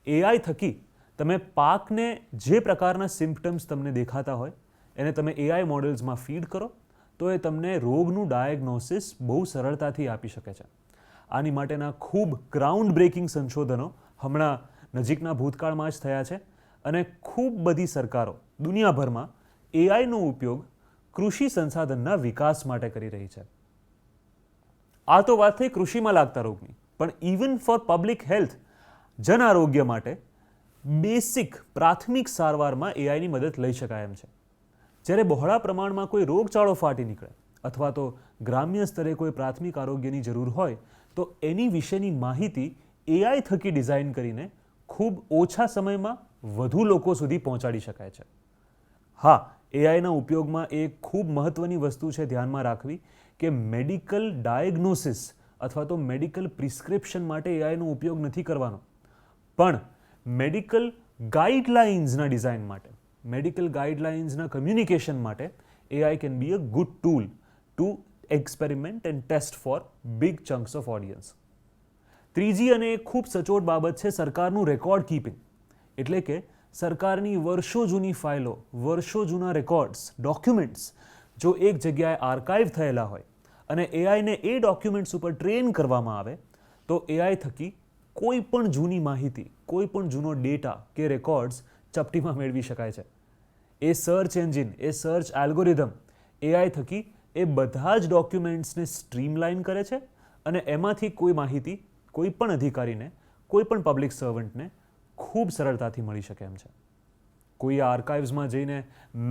A: એઆઈ થકી તમે પાકને જે પ્રકારના સિમ્પટમ્સ તમને દેખાતા હોય એને તમે એઆઈ મોડેલ્સમાં ફીડ કરો તો એ તમને રોગનું ડાયગ્નોસિસ બહુ સરળતાથી આપી શકે છે. આની માટેના ખૂબ ગ્રાઉન્ડ બ્રેકિંગ સંશોધનો હમણાં નજીકના ભૂતકાળમાં જ થયા છે અને ખૂબ બધી સરકારો દુનિયાભરમાં એઆઈનો ઉપયોગ કૃષિ સંસાધનના વિકાસ માટે કરી રહી છે. આ તો વાત થઈ કૃષિમાં લાગતા રોગની, પણ ઇવન ફોર પબ્લિક હેલ્થ, જન આરોગ્ય માટે બેસિક પ્રાથમિક સારવારમાં એઆઈની મદદ લઈ શકાય એમ છે. જ્યારે બહોળા પ્રમાણમાં કોઈ રોગચાળો ફાટી નીકળે અથવા તો ગ્રામ્ય સ્તરે કોઈ પ્રાથમિક આરોગ્યની જરૂર હોય તો એની વિશેની માહિતી એઆઈ થકી ડિઝાઇન કરીને ખૂબ ઓછા સમયમાં વધુ લોકો સુધી પહોંચાડી શકાય છે. હા, એઆઈના ઉપયોગમાં એક ખૂબ મહત્ત્વની વસ્તુ છે ધ્યાનમાં રાખવી કે મેડિકલ ડાયગ્નોસિસ અથવા તો મેડિકલ પ્રિસ્ક્રિપ્શન માટે એઆઈનો ઉપયોગ નથી કરવાનો, પણ મેડિકલ ગાઈડલાઇન્સના ડિઝાઇન માટે, મેડિકલ ગાઈડલાઇન્સના કમ્યુનિકેશન માટે AI can be a good tool to experiment and test for big chunks of audience. ત્રીજી અને એક ખૂબ સચોટ બાબત છે સરકારનું રેકોર્ડ કીપિંગ. એટલે કે સરકારની વર્ષો જૂની ફાઇલો, વર્ષો જૂના રેકોર્ડ્સ, ડોક્યુમેન્ટ્સ જો એક જગ્યાએ આર્કાઇવ થયેલા હોય અને એઆઈને એ ડોક્યુમેન્ટ્સ ઉપર ટ્રેન કરવામાં આવે તો એઆઈ થકી કોઈ પણ જૂની માહિતી, કોઈ પણ જૂનો ડેટા કે રેકોર્ડ્સ ચપટીમાં મેળવી શકાય છે. એ સર્ચ એન્જિન, એ સર્ચ એલ્ગોરિધમ એઆઈ થકી એ બધા જ ડોક્યુમેન્ટ્સને સ્ટ્રીમલાઇન કરે છે અને એમાંથી કોઈ માહિતી કોઈ પણ અધિકારીને, કોઈ પણ પબ્લિક સર્વન્ટને ખૂબ સરળતાથી મળી શકે એમ છે. કોઈ આર્કાઇવ્સમાં જઈને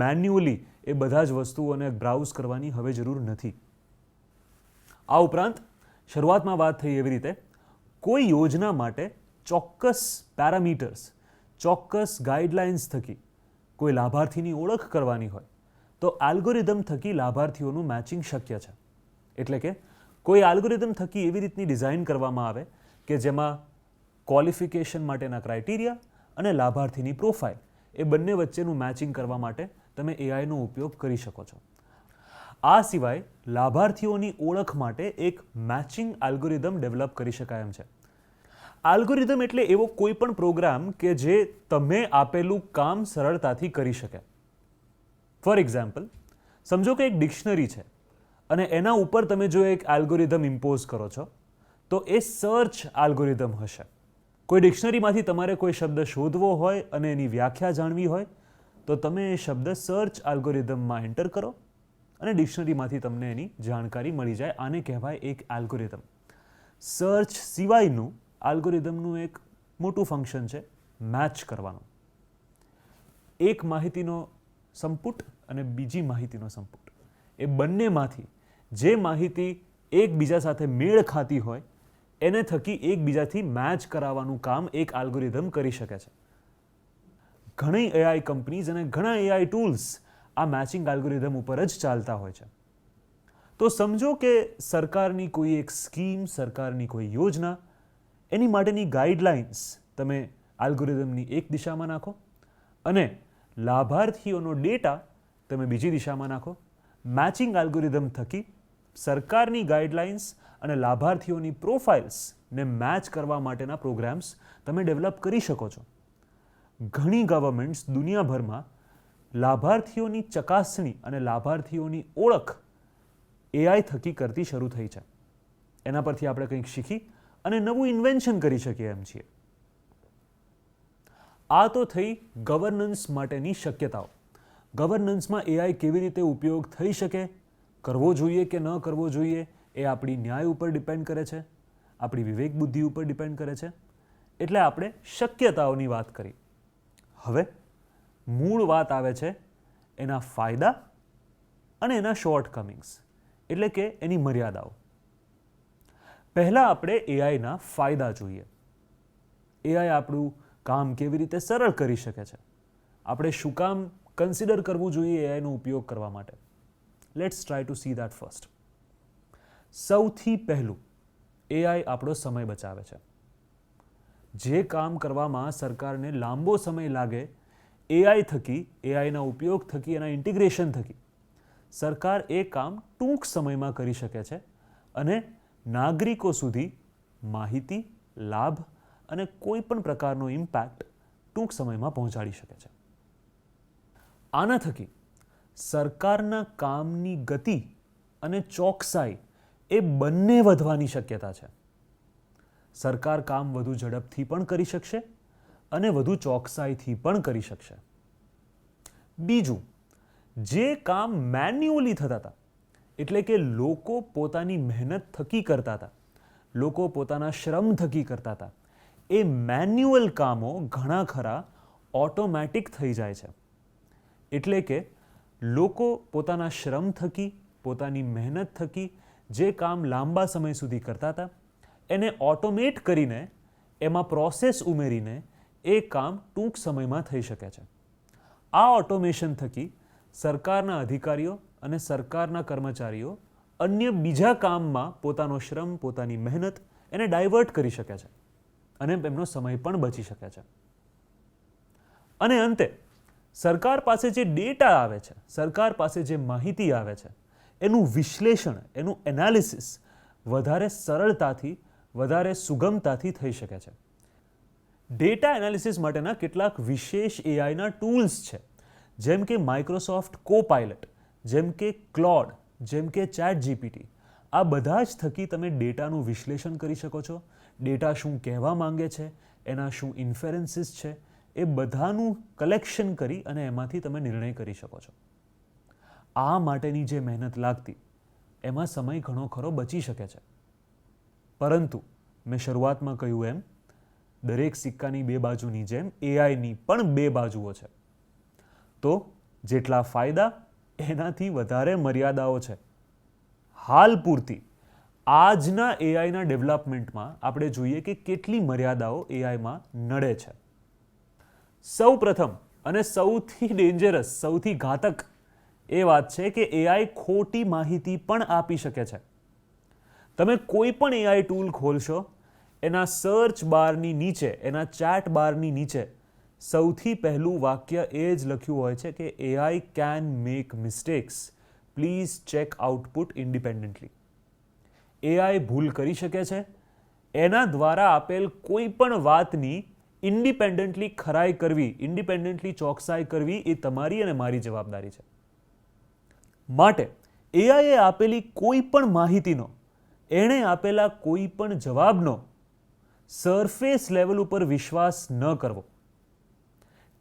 A: મેન્યુઅલી એ બધા જ વસ્તુઓને બ્રાઉઝ કરવાની હવે જરૂર નથી. આ ઉપરાંત શરૂઆતમાં વાત થઈ એવી રીતે કોઈ યોજના માટે ચોક્કસ પેરામીટર્સ, ચોક્કસ ગાઈડલાઇન્સ થકી કોઈ લાભાર્થીની ઓળખ કરવાની હોય તો એલ્ગોરિધમ થકી લાભાર્થીઓનું મેચિંગ શક્ય છે. એટલે કે કોઈ એલ્ગોરિધમ થકી એવી રીતની ડિઝાઇન કરવામાં આવે કે જેમાં ક્વોલિફિકેશન માટેના ક્રાઇટેરિયા અને લાભાર્થીની પ્રોફાઇલ એ બંને વચ્ચેનું મેચિંગ કરવા માટે તમે એઆઈનો ઉપયોગ કરી શકો છો. આ સિવાય લાભાર્થીઓની ઓળખ માટે એક મેચિંગ એલ્ગોરિધમ ડેવલપ કરી શકાય એમ છે. એલ્ગોરિધમ એટલે એવો કોઈ પણ પ્રોગ્રામ કે જે તમે આપેલું કામ સરળતાથી કરી શકે. ફોર એક્ઝામ્પલ, સમજો કે એક ડિક્શનરી છે અને એના ઉપર તમે જો એક એલ્ગોરિધમ ઇમ્પોઝ કરો છો તો એ સર્ચ એલ્ગોરિધમ હશે. કોઈ ડિક્શનરીમાંથી તમારે કોઈ શબ્દ શોધવો હોય અને એની વ્યાખ્યા જાણવી હોય તો તમે એ શબ્દ સર્ચ એલ્ગોરિધમમાં એન્ટર કરો અને ડિક્શનરીમાંથી તમને એની જાણકારી મળી જાય. આને કહેવાય એક એલ્ગોરિધમ. સર્ચ સિવાયનું એલ્ગોરિધમનું એક મોટું ફંક્શન છે મેચ કરવાનું. એક માહિતીનો સંપુટ અને બીજી માહિતીનો સંપુટ, એ બંનેમાંથી જે માહિતી એકબીજા સાથે મેળ ખાતી હોય એને થકી એકબીજાથી મેચ કરાવવાનું કામ એક એલ્ગોરિધમ કરી શકે છે. ઘણી એઆઈ કંપનીઝ અને ઘણા એઆઈ ટૂલ્સ આ મેચિંગ એલ્ગોરિધમ ઉપર જ ચાલતા હોય છે. તો સમજો કે સરકારની કોઈ એક સ્કીમ, સરકારની કોઈ યોજના, એની માટેની ગાઈડલાઇન્સ તમે એલ્ગોરિધમની એક દિશામાં નાખો અને લાભાર્થીઓનો ડેટા તમે બીજી દિશામાં નાખો. મેચિંગ એલ્ગોરિધમ થકી સરકારની ગાઈડલાઇન્સ અને લાભાર્થીઓની પ્રોફાઇલ્સને મેચ કરવા માટેના પ્રોગ્રામ્સ તમે ડેવલપ કરી શકો છો. ઘણી ગવર્મેન્ટ્સ દુનિયાભરમાં લાભાર્થીઓની ચકાસણી અને લાભાર્થીઓની ઓળખ એઆઈ થકી કરતી શરૂ થઈ છે. એના પરથી આપણે કંઈક શીખી અને નવું ઇન્વેન્શન કરી શકીએ એમ છીએ. આ તો થઈ ગવર્નન્સ માટેની શક્યતાઓ. ગવર્નન્સમાં એઆઈ કેવી રીતે ઉપયોગ થઈ શકે, કરવો જોઈએ કે ન કરવો જોઈએ, એ આપણી ન્યાય ઉપર ડિપેન્ડ કરે છે, આપણી વિવેક બુદ્ધિ ઉપર ડિપેન્ડ કરે છે. એટલે આપણે શક્યતાઓની વાત કરી. હવે મૂળ વાત આવે છે એના ફાયદા અને એના શોર્ટકમિંગ્સ, એટલે કે એની મર્યાદાઓ. પહેલાં આપણે એઆઈના ફાયદા જોઈએ. એઆઈ આપણું કામ કેવી રીતે સરળ કરી શકે છે, આપણે શું કામ કન્સિડર કરવું જોઈએ એઆઈનો ઉપયોગ કરવા માટે. Let's try to see that first. સૌથી પહેલું, એઆઈ આપણો સમય બચાવે છે. જે કામ કરવામાં સરકારને લાંબો સમય લાગે, એઆઈ થકી, એઆઈના ઉપયોગ થકી, એના ઇન્ટિગ્રેશન થકી સરકાર એ કામ ટૂંક સમયમાં કરી શકે છે અને નાગરિકો સુધી માહિતી, લાભ અને કોઈ પણ પ્રકારનો ઇમ્પેક્ટ ટૂંક સમયમાં પહોંચાડી શકે છે. આના થકી સરકારના કામની ગતિ અને ચોકસાઈ એ બંને વધવાની શક્યતા છે. સરકાર કામ વધુ ઝડપથી પણ કરી શકશે અને વધુ ચોકસાઈથી પણ કરી શકશે. બીજું, જે કામ મેન્યુઅલી થતા હતા, એટલે કે લોકો પોતાની મહેનત થકી કરતા હતા, લોકો પોતાના શ્રમ થકી કરતા હતા, એ મેન્યુઅલ કામો ઘણા ખરા ઓટોમેટિક થઈ જાય છે. એટલે કે લોકો પોતાના શ્રમ થકી, પોતાની મહેનત થકી જે કામ લાંબા સમય સુધી કરતા હતા એને ઓટોમેટ કરીને, એમાં પ્રોસેસ ઉમેરીને એ કામ ટૂંક સમયમાં થઈ શકે છે. આ ઓટોમેશન થકી સરકારના અધિકારીઓ અને સરકારના કર્મચારીઓ અન્ય બીજા કામમાં પોતાનો શ્રમ, પોતાની મહેનત એને ડાયવર્ટ કરી શકે છે અને એમનો સમય પણ બચી શકે છે. અને અંતે સરકાર પાસે જે ડેટા આવે છે, સરકાર પાસે જે માહિતી આવે છે, એનું વિશ્લેષણ, એનું એનાલિસિસ વધારે સરળતાથી, વધારે સુગમતાથી થઈ શકે છે. ડેટા એનાલિસિસ માટેના કેટલાક વિશેષ એઆઈના ટૂલ્સ છે, જેમ કે માઇક્રોસોફ્ટ કોપાઇલટ, જેમ કે ક્લોડ, જેમ કે ચેટ જીપીટી. આ બધા જ થકી તમે ડેટાનું વિશ્લેષણ કરી શકો છો, ડેટા શું કહેવા માંગે છે, એના શું ઇન્ફેરન્સીસ છે, એ બધાનું કલેક્શન કરી અને એમાંથી તમે નિર્ણય કરી શકો છો. આ માટેની જે મહેનત લાગતી એમાં સમય ઘણો ખરો બચી શકે છે. પરંતુ મેં શરૂઆતમાં કહ્યું એમ દરેક સિક્કાની બે બાજુની જેમ એઆઈની પણ બે બાજુઓ છે. તો જેટલા ફાયદા એનાથી વધારે મર્યાદાઓ છે. હાલ પૂરતી આજના એઆઈના ડેવલપમેન્ટમાં આપણે જોઈએ કે કેટલી મર્યાદાઓ એઆઈમાં નડે છે. સૌ પ્રથમ અને સૌથી ડેન્જરસ, સૌથી ઘાતક એ વાત છે કે એઆઈ ખોટી માહિતી પણ આપી શકે છે. તમે કોઈ પણ એઆઈ ટૂલ ખોલશો, એના સર્ચ બારની નીચે, એના ચેટ બારની નીચે સૌથી પહેલું વાક્ય એ જ લખ્યું હોય છે કે AI can make mistakes, please check output independently. AI ભૂલ કરી શકે છે. એના દ્વારા આપેલ કોઈ પણ વાતની ઇન્ડિપેન્ડન્ટલી ખરાઈ કરવી, ઇન્ડિપેન્ડન્ટલી ચોકસાઈ કરવી એ તમારી અને મારી જવાબદારી છે. માટે એઆઈએ આપેલી કોઈ પણ માહિતીનો, એણે આપેલા કોઈ પણ જવાબનો સરફેસ લેવલ ઉપર વિશ્વાસ ન કરવો.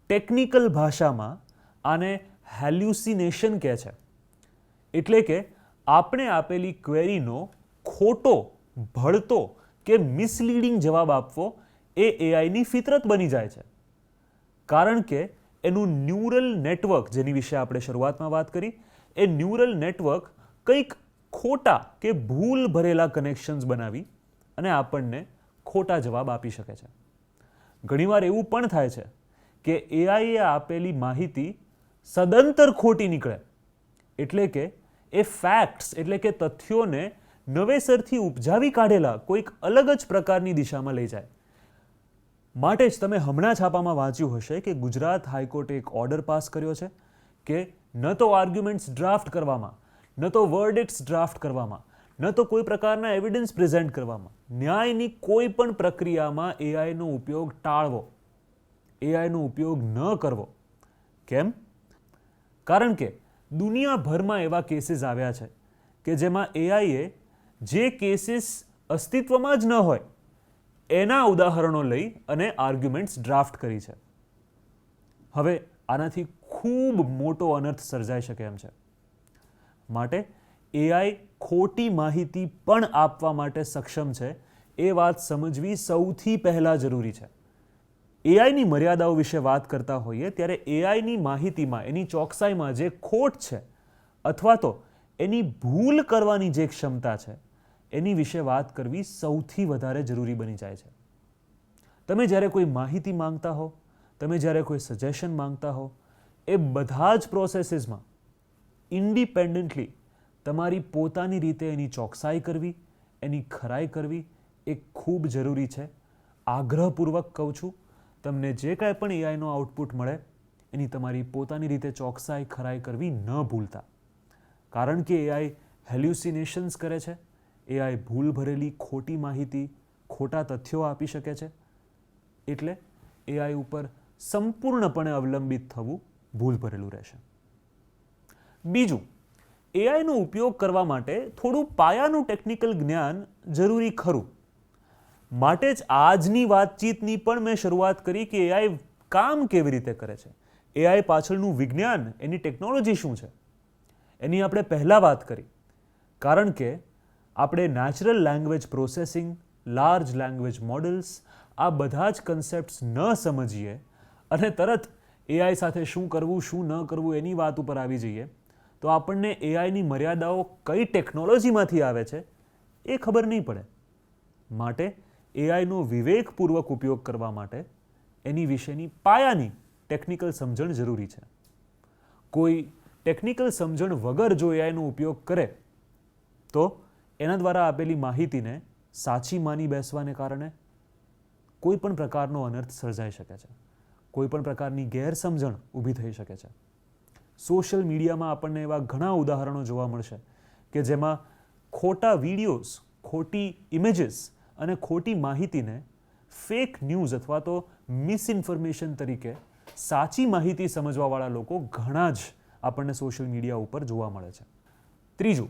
A: ટેકનિકલ ભાષામાં આને હેલ્યુસિનેશન કહે છે. એટલે કે આપણે આપેલી ક્વેરીનો ખોટો, ભળતો કે મિસલીડિંગ જવાબ આપવો એ એઆઈની ફિતરત બની જાય છે. કારણ કે એનું ન્યુરલ નેટવર્ક, જેની વિશે આપણે શરૂઆતમાં વાત કરી, એ ન્યુરલ નેટવર્ક કંઈક ખોટા કે ભૂલ ભરેલા કનેક્શન્સ બનાવી અને આપણને ખોટા જવાબ આપી શકે છે. ઘણીવાર એવું પણ થાય છે કે એઆઈએ આપેલી માહિતી સદંતર ખોટી નીકળે. એટલે કે એ ફેક્ટ્સ, એટલે કે તથ્યોને નવેસરથી ઉપજાવી કાઢેલા કોઈક અલગ જ પ્રકારની દિશામાં લઈ જાય. માટે જ તમે હમણાં છાપામાં વાંચ્યું હશે કે ગુજરાત હાઈકોર્ટે એક ઓર્ડર પાસ કર્યો છે કે ન તો આર્ગ્યુમેન્ટ્સ ડ્રાફ્ટ કરવામાં, ન તો વર્ડિક્ટ્સ ડ્રાફ્ટ કરવામાં, ન તો કોઈ પ્રકારના એવિડન્સ પ્રેઝન્ટ કરવામાં, ન્યાયની કોઈ પણ પ્રક્રિયામાં એઆઈનો ઉપયોગ ટાળવો, એઆઈનો ઉપયોગ ન કરવો. કેમ? કારણ કે દુનિયાભરમાં એવા કેસીસ આવ્યા છે કે જેમાં એઆઈએ જે કેસીસ અસ્તિત્વમાં જ ન હોય એના ઉદાહરણો લઈ અને આર્ગ્યુમેન્ટ્સ ડ્રાફ્ટ કરી છે. હવે આનાથી ખૂબ મોટો અનર્થ સર્જાઈ શકે એમ છે. માટે એઆઈ ખોટી માહિતી પણ આપવા માટે સક્ષમ છે એ વાત સમજવી સૌથી પહેલાં જરૂરી છે. એઆઈની મર્યાદાઓ વિશે વાત કરતા હોઈએ ત્યારે એઆઈની માહિતીમાં, એની ચોકસાઈમાં જે ખોટ છે અથવા તો એની ભૂલ કરવાની જે ક્ષમતા છે એની વિશે વાત કરવી સૌથી વધારે જરૂરી બની જાય છે. તમે જ્યારે કોઈ માહિતી માંગતા હો, તમે જ્યારે કોઈ સજેશન માંગતા હો, એ બધા જ પ્રોસેસીસમાં ઇન્ડિપેન્ડન્ટલી તમારી પોતાની રીતે એની ચોકસાઈ કરવી, એની ખરાઈ કરવી એ ખૂબ જરૂરી છે. આગ્રહપૂર્વક કહું છું, તમને જે કાંઈ પણ એઆઈનો આઉટપુટ મળે એની તમારી પોતાની રીતે ચોકસાઈ, ખરાઈ કરવી ન ભૂલતા. કારણ કે એઆઈ હેલ્યુસિનેશન્સ કરે છે. એઆઈ ભૂલ ભરેલી ખોટી માહિતી, ખોટા તથ્યો આપી શકે છે. એટલે એઆઈ ઉપર સંપૂર્ણપણે અવલંબિત થવું ભૂલ ભરેલું રહેશે. બીજું, એઆઈનો ઉપયોગ કરવા માટે થોડું પાયાનું ટેકનિકલ જ્ઞાન જરૂરી ખરું. માટે જ આજની વાતચીતની પણ મેં શરૂઆત કરી કે એઆઈ કામ કેવી રીતે કરે છે, એઆઈ પાછળનું વિજ્ઞાન, એની ટેકનોલોજી શું છે, એની આપણે પહેલાં વાત કરી. કારણ કે આપણે natural language processing, large language models, આ બધા જ કન્સેપ્ટ્સ ન સમજીએ અને તરત એઆઈ સાથે શું કરવું, શું ન કરવું એની વાત ઉપર આવી જઈએ તો આપણને એઆઈની મર્યાદાઓ કઈ ટેકનોલોજીમાંથી આવે છે એ ખબર નહીં પડે. માટે એઆઈનો વિવેકપૂર્વક ઉપયોગ કરવા માટે એની વિશેની પાયાની ટેકનિકલ સમજણ જરૂરી છે. કોઈ ટેકનિકલ સમજણ વગર જો એઆઈનો ઉપયોગ કરે તો એના દ્વારા આપેલી માહિતીને સાચી માની બેસવાને કારણે કોઈ પણ પ્રકારનો અનર્થ સર્જાઈ શકે છે. કોઈ પણ પ્રકારની ગેરસમજણ ઊભી થઈ શકે છે. સોશિયલ મીડિયામાં આપણને એવા ઘણા ઉદાહરણો જોવા મળશે કે જેમાં ખોટા વિડીયોઝ, ખોટી ઇમેજીસ અને ખોટી માહિતીને ફેક ન્યૂઝ અથવા તો મિસઇન્ફોર્મેશન તરીકે સાચી માહિતી સમજવાવાળા લોકો ઘણા જ આપણને સોશિયલ મીડિયા ઉપર જોવા મળે છે. ત્રીજું,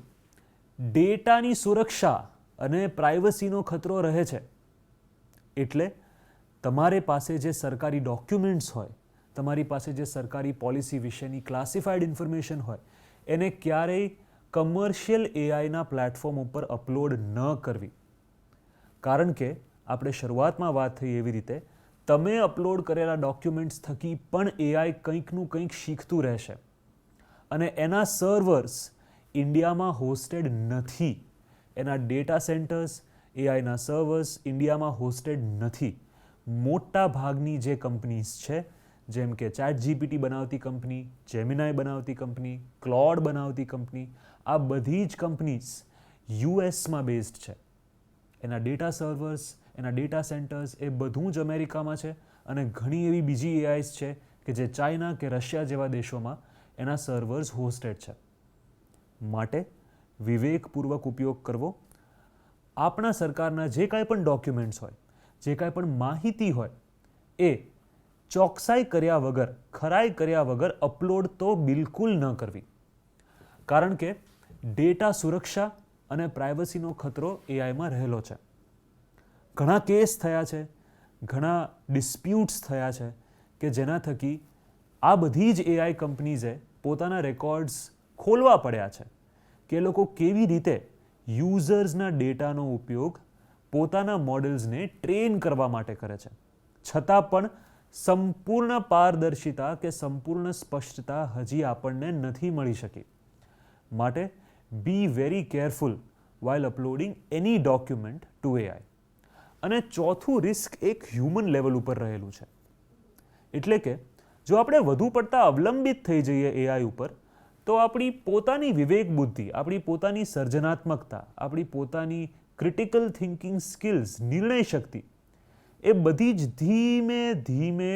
A: ડેટાની સુરક્ષા અને પ્રાઇવસીનો ખતરો રહે છે. એટલે તમારી પાસે જે સરકારી ડોક્યુમેન્ટ્સ હોય, તમારી પાસે જે સરકારી પોલિસી વિશેની ક્લાસિફાઈડ ઇન્ફોર્મેશન હોય, એને ક્યારેય કમર્શિયલ એઆઈના પ્લેટફોર્મ ઉપર અપલોડ ન કરવી. કારણ કે આપણે શરૂઆતમાં વાત થઈ એવી રીતે તમે અપલોડ કરેલા ડોક્યુમેન્ટ્સ થકી પણ એઆઈ કંઈકનું કંઈક શીખતું રહેશે અને એના સર્વર્સ ઇન્ડિયામાં હોસ્ટેડ નથી. એના ડેટા સેન્ટર્સ, એઆઈના સર્વર્સ ઇન્ડિયામાં હોસ્ટેડ નથી. મોટા ભાગની જે કંપનીઝ છે, જેમ કે ChatGPT બનાવતી કંપની, જેમિનાઈ બનાવતી કંપની, ક્લોડ બનાવતી કંપની, આ બધી જ કંપનીઝ યુએસમાં બેઝડ છે. એના ડેટા સર્વર્સ, એના ડેટા સેન્ટર્સ એ બધું જ અમેરિકામાં છે અને ઘણી એવી બીજી એઆઈસ છે કે જે ચાઇના કે રશિયા જેવા દેશોમાં એના સર્વર્સ હોસ્ટેડ છે. માટે વિવેકપૂર્વક ઉપયોગ કરવો. આપણા સરકારના જે કાંઈ પણ ડોક્યુમેન્ટ્સ હોય, જે કાંઈ પણ માહિતી હોય, એ ચોકસાઈ કર્યા વગર, ખરાઈ કર્યા વગર અપલોડ તો બિલકુલ ન કરવી. કારણ કે ડેટા સુરક્ષા અને પ્રાઇવસીનો ખતરો એઆઈમાં રહેલો છે. ઘણા કેસ થયા છે, ઘણા ડિસ્પ્યુટ્સ થયા છે કે જેના થકી આ બધી જ એઆઈ કંપનીઝે પોતાના રેકોર્ડ્સ ખોલવા પડ્યા છે કે એ લોકો કેવી રીતે યુઝર્સના ડેટાનો ઉપયોગ પોતાના મોડેલ્સને ટ્રેન કરવા માટે કરે છે, છતાં પણ સંપૂર્ણ પારદર્શિતા કે સંપૂર્ણ સ્પષ્ટતા હજી આપણને નથી મળી શકી. માટે be very careful while uploading any document to AI. અને ચોથું રિસ્ક એક હ્યુમન લેવલ ઉપર રહેલું છે. એટલે કે જો આપણે વધુ પડતા અવલંબિત થઈ જઈએ એઆઈ ઉપર તો આપણી પોતાની વિવેક બુદ્ધિ, આપણી પોતાની સર્જનાત્મકતા, આપણી પોતાની ક્રિટિકલ થિંકિંગ સ્કિલ્સ, નિર્ણય શક્તિ એ બધી જ ધીમે ધીમે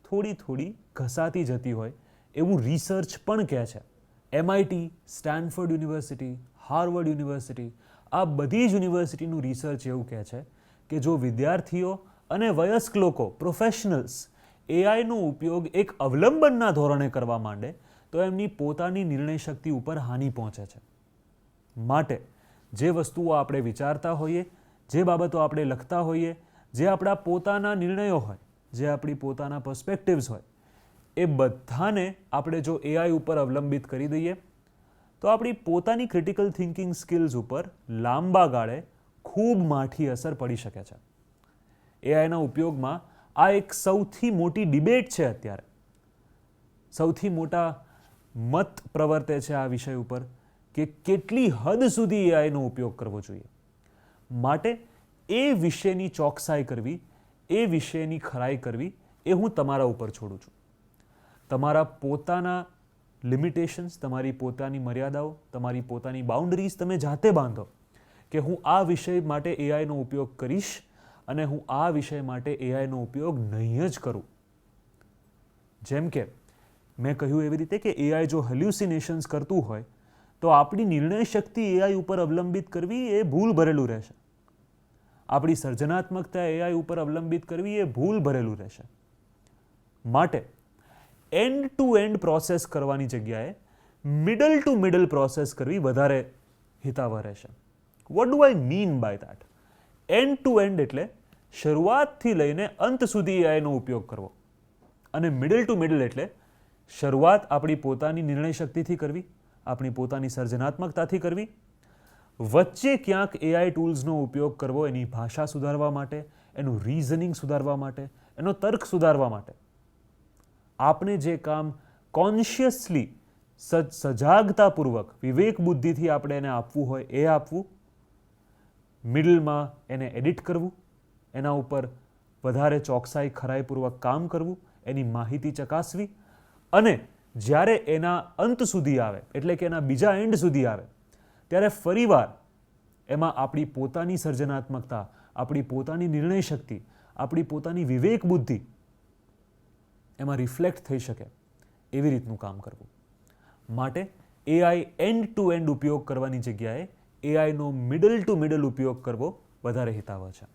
A: થોડી ઘસાતી જતી હોય એવું રિસર્ચ પણ કહે છે. MIT, Stanford university, Harvard university, આ બધી જ યુનિવર્સિટીનું રિસર્ચ એવું કહે છે કે જો વિદ્યાર્થીઓ અને વયસ્ક લોકો, પ્રોફેશનલ્સ એઆઈનો ઉપયોગ એક અવલંબનના ધોરણે કરવા માંડે તો એમની પોતાની નિર્ણય શક્તિ ઉપર હાનિ પહોંચે છે. માટે જે વસ્તુઓ આપણે વિચારતા હોઈએ, જે બાબતો આપણે લખતા હોઈએ, જે આપણા પોતાના નિર્ણયો હોય, જે આપણી પોતાના પર્સપેક્ટિવ્સ હોય, એ બધાને આપણે જો એઆઈ ઉપર અવલંબિત કરી દઈએ તો આપણી પોતાની ક્રિટિકલ થિંકિંગ સ્કિલ્સ ઉપર લાંબા ગાળે ખૂબ માઠી અસર પડી શકે છે. એઆઈના ઉપયોગમાં આ એક સૌથી મોટી ડિબેટ છે અત્યારે. સૌથી મોટા મત પ્રવર્તે છે આ વિષય ઉપર કે કેટલી હદ સુધી એઆઈનો ઉપયોગ કરવો જોઈએ. માટે એ વિશેની ચોકસાઈ કરવી, એ વિશેની ખરાઈ કરવી એ હું તમારા ઉપર છોડું છું. તમારા પોતાના લિમિટેશન્સ, તમારી પોતાની મર્યાદાઓ, તમારી પોતાની બાઉન્ડરીઝ તમે જાતે બાંધો કે હું આ વિષય માટે એઆઈનો ઉપયોગ કરીશ અને હું આ વિષય માટે એઆઈનો ઉપયોગ નહીં જ કરું. જેમ કે મેં કહ્યું એવી રીતે કે એઆઈ જો હેલ્યુસિનેશન્સ કરતું હોય તો આપણી નિર્ણય શક્તિ એઆઈ ઉપર અવલંબિત કરવી એ ભૂલ ભરેલું રહેશે. આપણી સર્જનાત્મકતા એઆઈ ઉપર અવલંબિત કરવી એ ભૂલ ભરેલું રહેશે. માટે એન્ડ ટુ એન્ડ પ્રોસેસ કરવાની જગ્યાએ મિડલ ટુ મિડલ પ્રોસેસ કરવી વધારે હિતાવહ રહેશે. What do I mean by that? End to end એટલે શરૂઆતથી લઈને અંત સુધી એઆઈનો ઉપયોગ કરવો, અને મિડલ ટુ મિડલ એટલે શરૂઆત આપણી પોતાની નિર્ણય શક્તિથી કરવી, આપણી પોતાની સર્જનાત્મકતાથી કરવી, વચ્ચે ક્યાંક એઆઈ ટૂલ્સનો ઉપયોગ કરવો એની ભાષા સુધારવા માટે, એનું રીઝનિંગ સુધારવા માટે, એનો તર્ક સુધારવા માટે. આપણે જે કામ કોન્શિયસલી, સજાગતાપૂર્વક, વિવેક બુદ્ધિથી આપણે એને આપવું હોય એ આપવું, મિડલમાં એને એડિટ કરવું, એના ઉપર વધારે ચોકસાઈ ખરાઈપૂર્વક કામ કરવું, એની માહિતી ચકાસવી, અને જ્યારે એના અંત સુધી આવે એટલે કે એના બીજા એન્ડ સુધી આવે ત્યારે ફરીવાર એમાં આપણી પોતાની સર્જનાત્મકતા, આપણી પોતાની નિર્ણય શક્તિ, આપણી પોતાની વિવેક બુદ્ધિ એમાં રિફ્લેક્ટ થઈ શકે એવી રીતનું કામ કરવું. માટે એઆઈ એન્ડ ટુ એન્ડ ઉપયોગ કરવાની જગ્યાએ એઆઈનો મિડલ ટુ મિડલ ઉપયોગ કરવો વધારે હિતાવહ છે.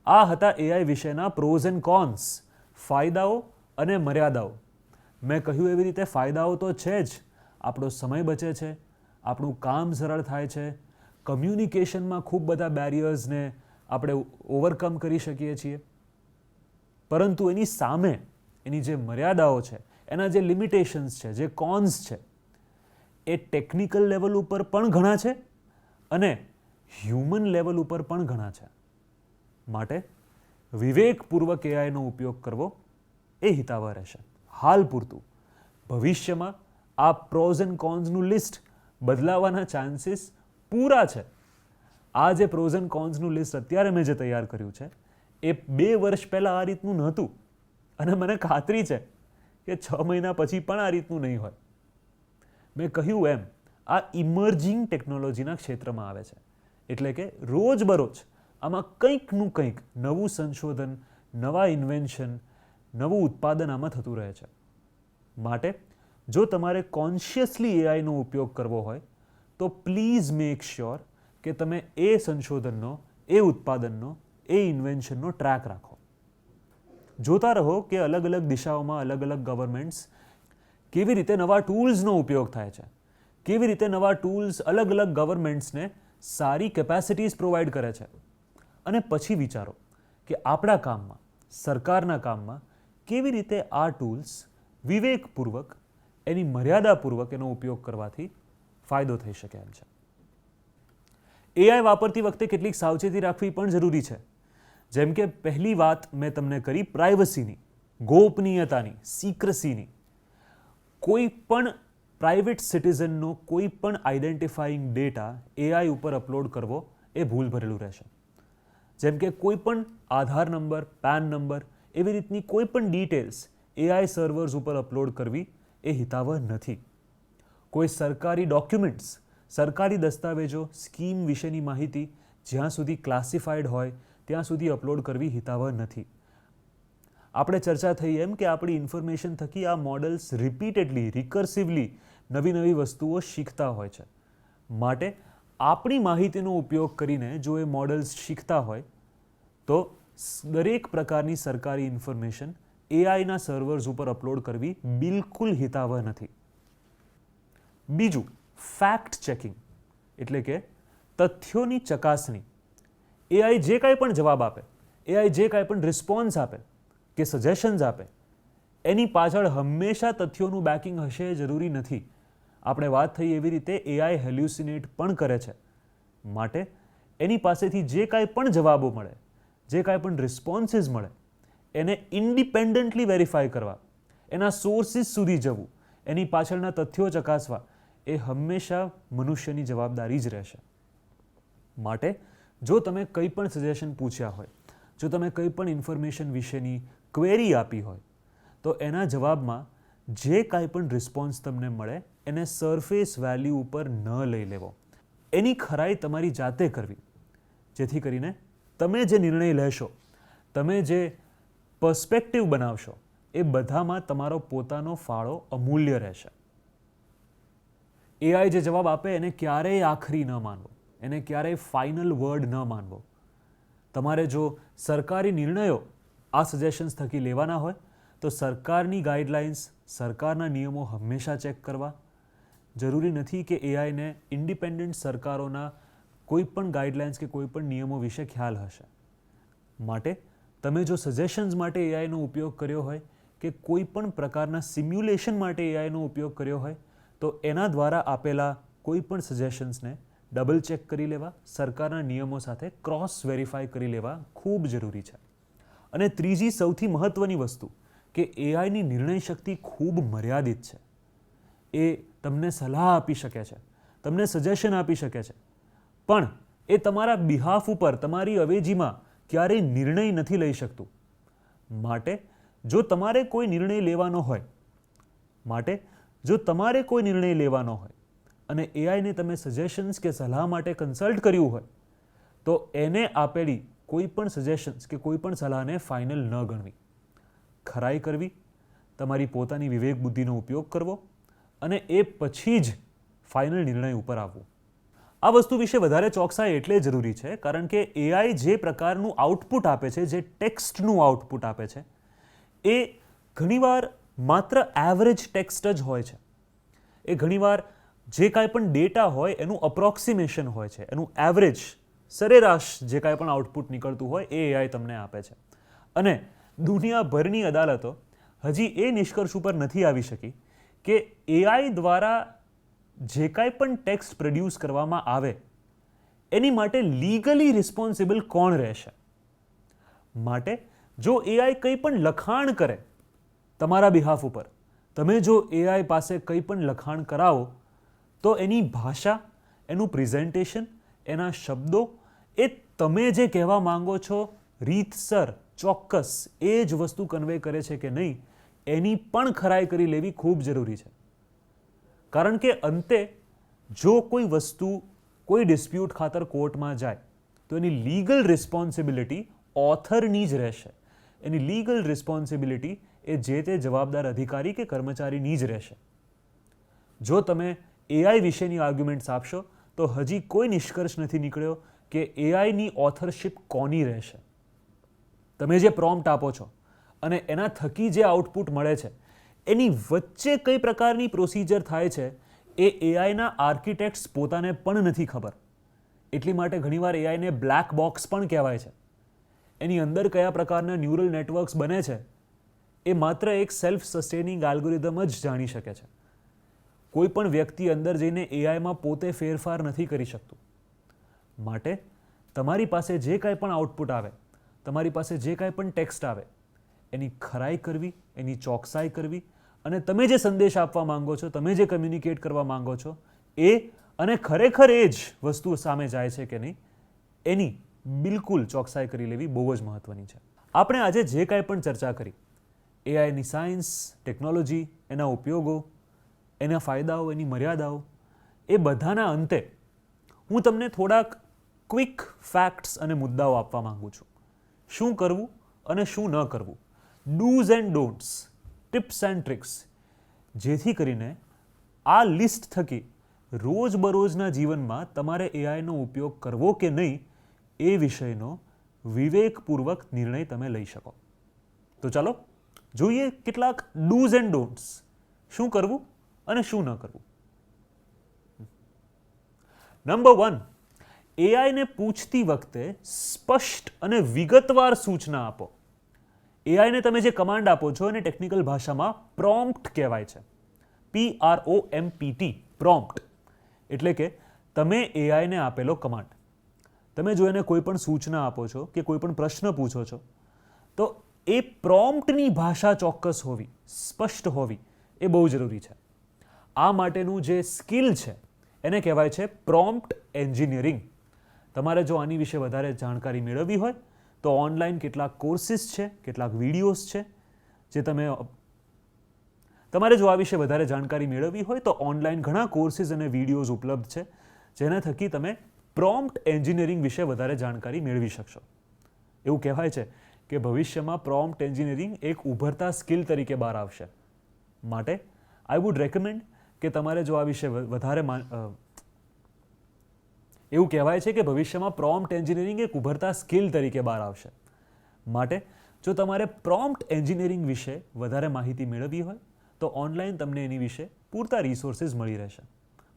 A: આ હતા એઆઈ વિશેના પ્રોઝ એન્ડ કોન્સ, ફાયદાઓ અને મર્યાદાઓ. મેં કહ્યું એવી રીતે ફાયદાઓ તો છે જ, આપણો સમય બચે છે, આપણું કામ સરળ થાય છે, કમ્યુનિકેશનમાં ખૂબ બધા બેરિયર્સને આપણે ઓવરકમ કરી શકીએ છીએ, પરંતુ એની સામે એની જે મર્યાદાઓ છે, એના જે લિમિટેશન્સ છે, જે કોન્સ છે, એ ટેકનિકલ લેવલ ઉપર પણ ઘણા છે અને હ્યુમન લેવલ ઉપર પણ ઘણા છે. માટે વિવેકપૂર્વક એઆઈનો ઉપયોગ કરવો એ હિતાવહ રહેશે. હાલ પૂરતું. ભવિષ્યમાં આ પ્રોઝ એન્ડ કોન્સનું લિસ્ટ બદલાવાના ચાન્સીસ પૂરા છે. આ જે પ્રોઝ એન્ડ કોન્સનું લિસ્ટ અત્યારે મેં જે તૈયાર કર્યું છે એ 2 વર્ષ પહેલાં આ રીતનું નહોતું અને મને ખાતરી છે કે 6 મહિના પછી પણ આ રીતનું નહીં હોય. મેં કહ્યું એમ, આ ઇમર્જિંગ ટેકનોલોજીના ક્ષેત્રમાં આવે છે, એટલે કે રોજબરોજ આમાં કંઈકનું કંઈક નવું સંશોધન, નવા ઇન્વેન્શન, નવું ઉત્પાદન આમાં થતું રહે છે. માટે જો તમારે કોન્શિયસલી એઆઈનો ઉપયોગ કરવો હોય તો પ્લીઝ મેક શ્યોર કે તમે એ સંશોધનનો, એ ઉત્પાદનનો, એ ઇન્વેન્શનનો ટ્રેક રાખો. જોતા રહો કે અલગ અલગ દિશાઓમાં અલગ અલગ ગવર્મેન્ટ્સ કેવી રીતે નવા ટૂલ્સનો ઉપયોગ થાય છે, કેવી રીતે નવા ટૂલ્સ અલગ અલગ ગવર્મેન્ટ્સને સારી કેપેસિટીઝ પ્રોવાઈડ કરે છે. અને પછી વિચારો કે આપણા કામમાં, સરકારના કામમાં કેવી રીતે આ ટૂલ્સ વિવેકપૂર્વક, એની મર્યાદાપૂર્વક એનો ઉપયોગ કરવાથી ફાયદો થઈ શકે એમ છે. એઆઈ વાપરતી વખતે કેટલીક સાવચેતી રાખવી પણ જરૂરી છે. જેમ કે પહેલી વાત મેં તમને કરી પ્રાઇવસીની, ગોપનીયતાની, સિક્રસીની. કોઈ પણ પ્રાઇવેટ સિટીઝનનો કોઈ પણ આઈડેન્ટિફાઈંગ ડેટા એઆઈ ઉપર અપલોડ કરવો એ ભૂલ ભરેલું રહેશે. જેમ કે કોઈ પણ આધાર નંબર, પેન નંબર, એવી રીતની કોઈ પણ ડિટેલ્સ એઆઈ સર્વર્સ ઉપર અપલોડ કરવી એ હિતાવહ નથી. કોઈ સરકારી ડોક્યુમેન્ટ્સ, સરકારી દસ્તાવેજો, સ્કીમ વિશેની માહિતી જ્યાં સુધી ક્લાસિફાઈડ હોય ત્યાં સુધી અપલોડ કરવી હિતાવહ નથી. આપણે ચર્ચા થઈ એમ કે આપણી ઇન્ફોર્મેશન થકી આ મોડલ્સ રિપીટેડલી, રિકર્સિવલી નવી નવી વસ્તુઓ શીખતા હોય છે. માટે આપણી માહિતીનો ઉપયોગ કરીને જો એ મોડલ્સ શીખતા હોય તો દરેક પ્રકારની સરકારી ઇન્ફોર્મેશન એઆઈના સર્વર્સ ઉપર અપલોડ કરવી બિલકુલ હિતાવહ નથી. બીજું, ફેક્ટ ચેકિંગ, એટલે કે તથ્યોની ચકાસણી. એઆઈ જે કાંઈ પણ જવાબ આપે, એઆઈ જે કાંઈ પણ રિસ્પોન્સ આપે કે સજેશન્સ આપે, એની પાછળ હંમેશા તથ્યોનું બેકિંગ હશે જરૂરી નથી. આપણે વાત થઈ એવી રીતે એઆઈ હેલ્યુસિનેટ પણ કરે છે. માટે એની પાસેથી જે કાંઈ પણ જવાબો મળે, જે કાંઈ પણ રિસ્પોન્સીસ મળે, એને ઇન્ડિપેન્ડન્ટલી વેરીફાઈ કરવા, એના સોર્સિસ સુધી જવું, એની પાછળના તથ્યો ચકાસવા એ હંમેશા મનુષ્યની જવાબદારી જ રહેશે. માટે જો તમે કંઈ પણ સજેશન પૂછ્યા હોય, જો તમે કંઈ પણ ઇન્ફોર્મેશન વિશેની ક્વેરી આપી હોય, તો એના જવાબમાં જે કાંઈ પણ રિસ્પોન્સ તમને મળે એને સરફેસ વેલ્યુ ઉપર ન લઈ લેવો. એની ખરાઈ તમારી જાતે કરવી, જેથી કરીને તમે જે નિર્ણય લેશો, તમે જે પર્સ્પેક્ટિવ બનાવશો, એ બધામાં તમારો પોતાનો ફાળો અમૂલ્ય રહેશે. એઆઈ જે જવાબ આપે એને ક્યારેય આખરી ન માનવો, એને ક્યારેય ફાઇનલ વર્ડ ન માનવો. તમારે જો સરકારી નિર્ણયો આ સજેશન્સ થકી લેવાના હોય તો સરકારની ગાઈડલાઇન્સ, સરકારના નિયમો હંમેશા ચેક કરવા. જરૂરી નથી કે એઆઈને ઇન્ડિપેન્ડન્ટ સરકારોના કોઈ પણ ગાઈડલાઇન્સ કે કોઈ પણ નિયમો વિશે ખ્યાલ હશે. માટે તમે જો સજેશન્સ માટે એઆઈનો ઉપયોગ કર્યો હોય કે કોઈ પણ પ્રકારના સિમ્યુલેશન માટે એઆઈનો ઉપયોગ કર્યો હોય તો એના દ્વારા આપેલા કોઈ પણ સજેશન્સને ડબલ ચેક કરી લેવા, સરકારના નિયમો સાથે ક્રોસ વેરીફાઈ કરી લેવા ખૂબ જરૂરી છે. અને ત્રીજી સૌથી મહત્ત્વની વસ્તુ કે એઆઈની નિર્ણય શક્તિ ખૂબ મર્યાદિત છે. એ તમને સલાહ આપી શકે છે, તમને સજેશન આપી શકે છે, પણ એ તમારા બિહાફ ઉપર, તમારી અવેજીમાં ક્યારેય નિર્ણય નથી લઈ શકતું. માટે જો તમારે કોઈ નિર્ણય લેવાનો હોય, અને એઆઈને તમે સજેશન્સ કે સલાહ માટે કન્સલ્ટ કર્યું હોય તો એને આપેલી કોઈ પણ સજેશન્સ કે કોઈ પણ સલાહને ફાઇનલ ન ગણવી. ખરાઈ કરવી, તમારી પોતાની વિવેક બુદ્ધિનો ઉપયોગ કરવો અને એ પછી જ ફાઇનલ નિર્ણય ઉપર આવવું. આ વસ્તુ વિશે વધારે ચોકસાઈ એટલે જરૂરી છે કારણ કે એઆઈ જે પ્રકારનું આઉટપુટ આપે છે, જે ટેક્સ્ટનું આઉટપુટ આપે છે, એ ઘણીવાર માત્ર એવરેજ ટેક્સ્ટ જ હોય છે. એ ઘણીવાર જે કાંઈ પણ ડેટા હોય એનું અપ્રોક્સિમેશન હોય છે, એનું એવરેજ સરેરાશ જે કાંઈ પણ આઉટપુટ નીકળતું હોય એ એઆઈ તમને આપે છે. અને દુનિયાભરની અદાલતો હજી એ નિષ્કર્ષ ઉપર નથી આવી શકી કે એઆઈ દ્વારા જે કાંઈ પણ ટેક્સ્ટ પ્રોડ્યુસ કરવામાં આવે એની માટે લીગલી રિસ્પોન્સિબલ કોણ રહેશે. માટે જો એઆઈ કંઈ પણ લખાણ કરે તમારા બિહાફ ઉપર, તમે જો એઆઈ પાસે કંઈ પણ લખાણ કરાવો તો એની ભાષા, એનું પ્રેઝન્ટેશન, એના શબ્દો એ તમે જે કહેવા માંગો છો રીતસર ચોક્કસ એ જ વસ્તુ કન્વે કરે છે કે નહીં એની પણ ખરાઈ કરી લેવી ખૂબ જરૂરી છે. કારણ કે અંતે જો કોઈ વસ્તુ કોઈ ડિસ્પ્યુટ ખાતર કોર્ટમાં જાય તો એની લીગલ રિસ્પોન્સિબિલિટી ઓથરની જ રહેશે. એની લીગલ રિસ્પોન્સિબિલિટી એ જે તે જવાબદાર અધિકારી કે કર્મચારીની જ રહેશે. જો તમે એઆઈ વિશેની આર્ગ્યુમેન્ટ્સ આપશો તો હજી કોઈ નિષ્કર્ષ નથી નીકળ્યો કે એઆઈની ઓથરશિપ કોની રહેશે. તમે જે પ્રોમ્પ્ટ આપો છો અને એના થકી જે આઉટપુટ મળે છે એની વચ્ચે કઈ પ્રકારની પ્રોસિજર થાય છે એ એઆઈના આર્કિટેક્ટ્સ પોતાને પણ નથી ખબર. એટલી માટે ઘણીવાર એઆઈને બ્લેક બોક્સ પણ કહેવાય છે. એની અંદર કયા પ્રકારના ન્યુરલ નેટવર્ક્સ બને છે એ માત્ર એક સેલ્ફ સસ્ટેનિંગ એલ્ગોરિધમ જ જાણી શકે છે. કોઈ પણ વ્યક્તિ અંદર જઈને એઆઈમાં પોતે ફેરફાર નથી કરી શકતું. માટે તમારી પાસે જે કાંઈ પણ આઉટપુટ આવે, તમારી પાસે જે કાંઈ પણ ટેક્સ્ટ આવે એની ખરાઈ કરવી, એની ચોકસાઈ કરવી અને તમે જે સંદેશ આપવા માંગો છો, તમે જે કમ્યુનિકેટ કરવા માંગો છો એ અને ખરેખર એ જ વસ્તુ સામે જાય છે કે નહીં એની બિલકુલ ચોકસાઈ કરી લેવી બહુ જ મહત્વની છે. આપણે આજે જે કાંઈ પણ ચર્ચા કરી એઆઈની સાયન્સ, ટેકનોલોજી, એના ઉપયોગો, એના ફાયદાઓ, એની મર્યાદાઓ, એ બધાના અંતે હું તમને થોડાક ક્વિક ફેક્ટ્સ અને મુદ્દાઓ આપવા માંગુ છું. શું કરવું અને શું ન કરવું, do's and don'ts, tips and tricks, જેથી કરીને આ લિસ્ટ થકી રોજબરોજના જીવનમાં તમારે એઆઈનો ઉપયોગ કરવો કે નહીં એ વિષયનો વિવેકપૂર્વક નિર્ણય તમે લઈ શકો. તો ચાલો જોઈએ કેટલાક ડૂઝ એન્ડ ડોન્ટ્સ, શું કરવું અને શું ન કરવું. નંબર 1, એઆઈને પૂછતી વખતે સ્પષ્ટ અને વિગતવાર સૂચના આપો. એઆઈને તમે જે કમાન્ડ આપો છો એને ટેકનિકલ ભાષામાં પ્રોમ્પ્ટ કહેવાય છે. PROMPT, પ્રોમ્પ્ટ એટલે કે તમે એઆઈને આપેલો કમાન્ડ. તમે જો એને કોઈ પણ સૂચના આપો છો કે કોઈ પણ પ્રશ્ન પૂછો છો તો એ પ્રોમ્પ્ટની ભાષા ચોક્કસ હોવી, સ્પષ્ટ હોવી એ બહુ જરૂરી છે. આ માટેનું જે સ્કિલ છે એને કહેવાય છે પ્રોમ્પ્ટ એન્જિનિયરિંગ. તમારે જો આની વિશે વધારે જાણકારી મેળવવી હોય તો ઓનલાઈન કેટલાક કોર્સિસ છે, કેટલાક વિડીયોઝ છે જે તમારે જો આ વિશે વધારે જાણકારી મેળવવી હોય તો ઓનલાઈન ઘણા કોર્સિસ અને વિડીયોઝ ઉપલબ્ધ છે જેના થકી તમે પ્રોમ્પ્ટ એન્જિનિયરિંગ વિશે વધારે જાણકારી મેળવી શકશો. એવું કહેવાય છે કે ભવિષ્યમાં પ્રોમ્પ્ટ એન્જિનિયરિંગ એક ઉભરતા સ્કિલ તરીકે બહાર આવશે. માટે આઈ વુડ રેકમેન્ડ કે તમારે જો આ વિશે વધારે એવું કહેવાય છે કે ભવિષ્યમાં પ્રોમ્પ્ટ એન્જિનિયરિંગ એક ઉભરતા સ્કિલ તરીકે બહાર આવશે. માટે જો તમારે પ્રોમ્પ્ટ એન્જિનિયરિંગ વિશે વધારે માહિતી મેળવવી હોય તો ઓનલાઈન તમને એની વિશે પૂરતા રિસોર્સિસ મળી રહેશે.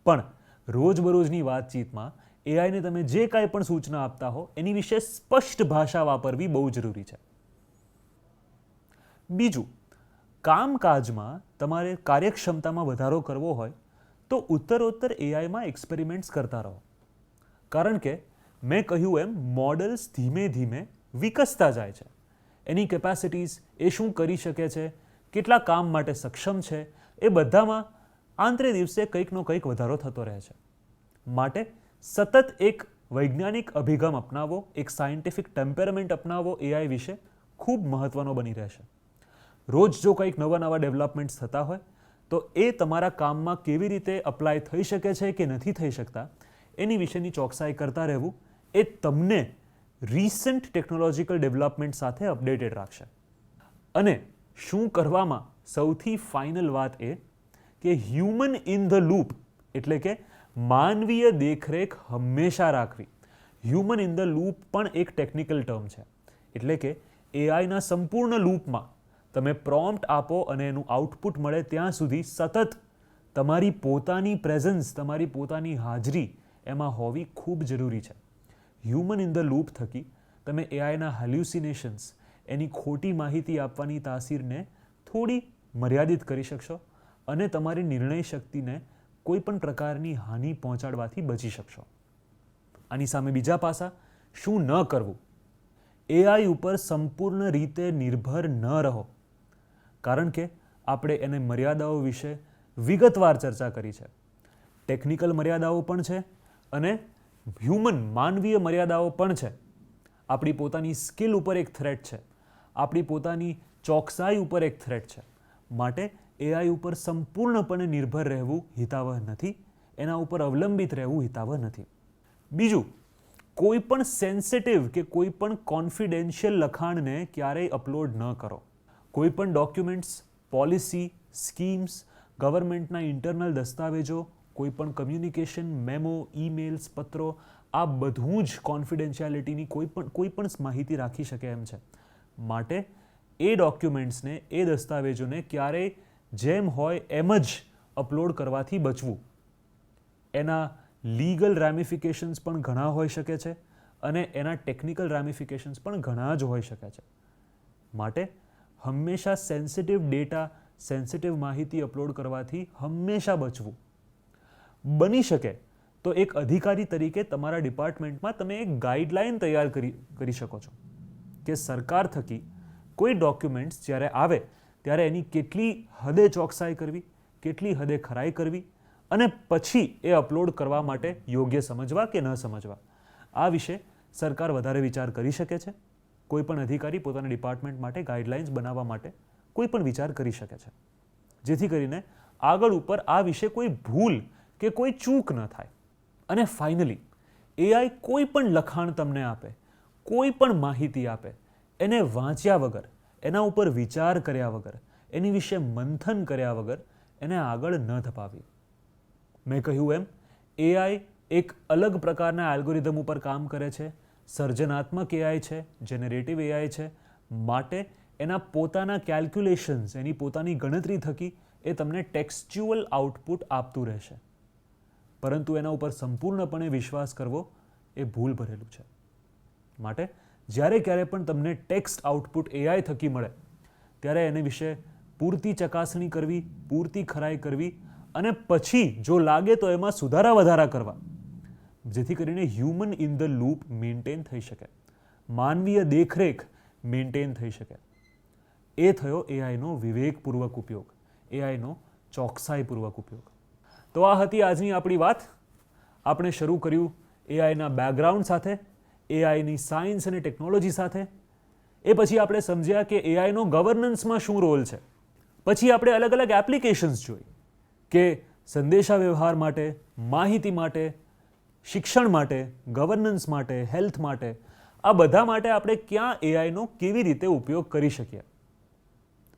A: પણ રોજબરોજની વાતચીતમાં એઆઈને તમે જે કાંઈ પણ સૂચના આપતા હો એની વિશે સ્પષ્ટ ભાષા વાપરવી બહુ જરૂરી છે. બીજું, કામકાજમાં તમારે કાર્યક્ષમતામાં વધારો કરવો હોય તો ઉત્તરોત્તર એઆઈમાં એક્સપેરિમેન્ટ્સ કરતા રહો. કારણ કે મેં કહ્યું એમ મોડલ્સ ધીમે ધીમે વિકસતા જાય છે. એની કેપેસિટીઝ, એ શું કરી શકે છે, કેટલા કામ માટે સક્ષમ છે, એ બધામાં આંતરે દિવસે કંઈકનો કંઈક વધારો થતો રહે છે. માટે સતત એક વૈજ્ઞાનિક અભિગમ અપનાવો, એક સાયન્ટિફિક ટેમ્પેરામેન્ટ અપનાવો એઆઈ વિશે ખૂબ મહત્વનો બની રહેશે. રોજ જો કંઈક નવા નવા ડેવલપમેન્ટ્સ થતા હોય તો એ તમારા કામમાં કેવી રીતે અપ્લાય થઈ શકે છે કે નથી થઈ શકતા એની વિશેની ચોકસાઈ કરતા રહેવું એ તમને રિસન્ટ ટેકનોલોજીકલ ડેવલપમેન્ટ સાથે અપડેટેડ રાખશે. અને શું કરવામાં સૌથી ફાઇનલ વાત એ કે હ્યુમન ઇન ધ લૂપ એટલે કે માનવીય દેખરેખ હંમેશા રાખવી. હ્યુમન ઇન ધ લૂપ પણ એક ટેકનિકલ ટર્મ છે. એટલે કે એઆઈના સંપૂર્ણ લૂપમાં તમે પ્રોમ્પ્ટ આપો અને એનું આઉટપુટ મળે ત્યાં સુધી સતત તમારી પોતાની પ્રેઝન્સ, તમારી પોતાની હાજરી એમાં હોવી ખૂબ જરૂરી છે. હ્યુમન ઇન ધ લૂપ થકી તમે એઆઈના હાલ્યુસિનેશન્સ, એની ખોટી માહિતી આપવાની તાસીરને થોડી મર્યાદિત કરી શકશો અને તમારી નિર્ણય શક્તિને કોઈ પણ પ્રકારની હાનિ પહોંચાડવાથી બચી શકશો. આની સામે બીજા પાસા, શું ન કરવું. એઆઈ ઉપર સંપૂર્ણ રીતે નિર્ભર ન રહો, કારણ કે આપણે એને મર્યાદાઓ વિશે વિગતવાર ચર્ચા કરી છે. ટેકનિકલ મર્યાદાઓ પણ છે અને માનવીય મર્યાદાઓ પણ છે. આપણી પોતાની સ્કિલ ઉપર એક થ્રેટ છે, આપણી પોતાની ચોકસાઈ ઉપર એક થ્રેટ છે. માટે એઆઈ ઉપર સંપૂર્ણપણે નિર્ભર રહેવું હિતાવહ નથી, એના ઉપર અવલંબિત રહેવું હિતાવહ નથી. બીજું, કોઈ પણ સેન્સિટિવ કે કોઈ પણ કોન્ફિડેન્શિયલ લખાણને ક્યારેય અપલોડ ન કરો. કોઈ પણ ડોક્યુમેન્ટ્સ, પોલિસી, સ્કીમ્સ, ગવર્મેન્ટના ઇન્ટરનલ દસ્તાવેજો, કોઈ પણ કમ્યુનિકેશન, મેમો, ઈમેલ્સ, પત્રો, આ બધું જ કોન્ફિડેન્શિયાલિટીની કોઈ પણ માહિતી રાખી શકે એમ છે. માટે એ ડોક્યુમેન્ટ્સને, એ દસ્તાવેજોને ક્યારેય જેમ હોય એમ જ અપલોડ કરવાથી બચવું. એના લીગલ રેમિફિકેશન્સ પણ ઘણા હોઈ શકે છે અને એના ટેકનિકલ રેમિફિકેશન્સ પણ ઘણા જ હોઈ શકે છે. માટે હંમેશા સેન્સિટિવ ડેટા, સેન્સિટિવ માહિતી અપલોડ કરવાથી હંમેશા બચવું. બની શકે તો એક અધિકારી તરીકે તમારા ડિપાર્ટમેન્ટમાં તમે એક ગાઈડલાઈન તૈયાર કરી શકો છો કે સરકાર થકી કોઈ ડોક્યુમેન્ટ્સ જ્યારે આવે ત્યારે એની કેટલી હદે ચોકસાઈ કરવી, કેટલી હદે ખરાઈ કરવી અને પછી એ અપલોડ કરવા માટે યોગ્ય સમજવા કે ન સમજવા. આ વિશે સરકાર વધારે વિચાર કરી શકે છે. કોઈ પણ અધિકારી પોતાના ડિપાર્ટમેન્ટ માટે ગાઈડલાઇન્સ બનાવવા માટે કોઈ પણ વિચાર કરી શકે છે, જેથી કરીને આગળ ઉપર આ વિશે કોઈ ભૂલ કે કોઈ ચૂક ન થાય. અને ફાઇનલી, એઆઈ કોઈ પણ લખાણ તમને આપે, કોઈ પણ માહિતી આપે, એને વાંચ્યા વગર, એના ઉપર વિચાર કર્યા વગર, એની વિશે મંથન કર્યા વગર એને આગળ ન ધપાવી. મેં કહ્યું એમ, એઆઈ એક અલગ પ્રકારના એલ્ગોરિધમ ઉપર કામ કરે છે. સર્જનાત્મક એઆઈ છે, જેનરેટિવ એઆઈ છે. માટે એના પોતાના કેલ્ક્યુલેશન્સ, એની પોતાની ગણતરી થકી એ તમને ટેક્સ્ચ્યુઅલ આઉટપુટ આપતું રહેશે. પરંતુ એના ઉપર સંપૂર્ણપણે વિશ્વાસ કરવો એ ભૂલ ભરેલું છે. માટે જ્યારે ક્યારે પણ તમને ટેક્સ્ટ આઉટપુટ એઆઈ થકી મળે ત્યારે એને વિશે પૂરતી ચકાસણી કરવી, પૂરતી ખરાઈ કરવી અને પછી જો લાગે તો એમાં સુધારા વધારા કરવા, જેથી કરીને human in the loop maintain થઈ શકે, માનવીય દેખરેખ મેન્ટેન થઈ શકે. એ થયો એઆઈનો વિવેકપૂર્વક ઉપયોગ, એઆઈનો ચોકસાઈપૂર્વક ઉપયોગ. તો આ હતી આજની આપણી વાત. આપણે શરૂ કર્યું એઆઈના બેકગ્રાઉન્ડ સાથે, એઆઈની સાયન્સ અને ટેકનોલોજી સાથે. એ પછી આપણે સમજ્યા કે એઆઈનો ગવર્નન્સમાં શું રોલ છે. પછી આપણે અલગ અલગ એપ્લિકેશન્સ જોઈ કે સંદેશા વ્યવહાર માટે, માહિતી માટે, શિક્ષણ માટે, ગવર્નન્સ માટે, હેલ્થ માટે, આ બધા માટે આપણે ક્યાં એઆઈનો કેવી રીતે ઉપયોગ કરી શકીએ.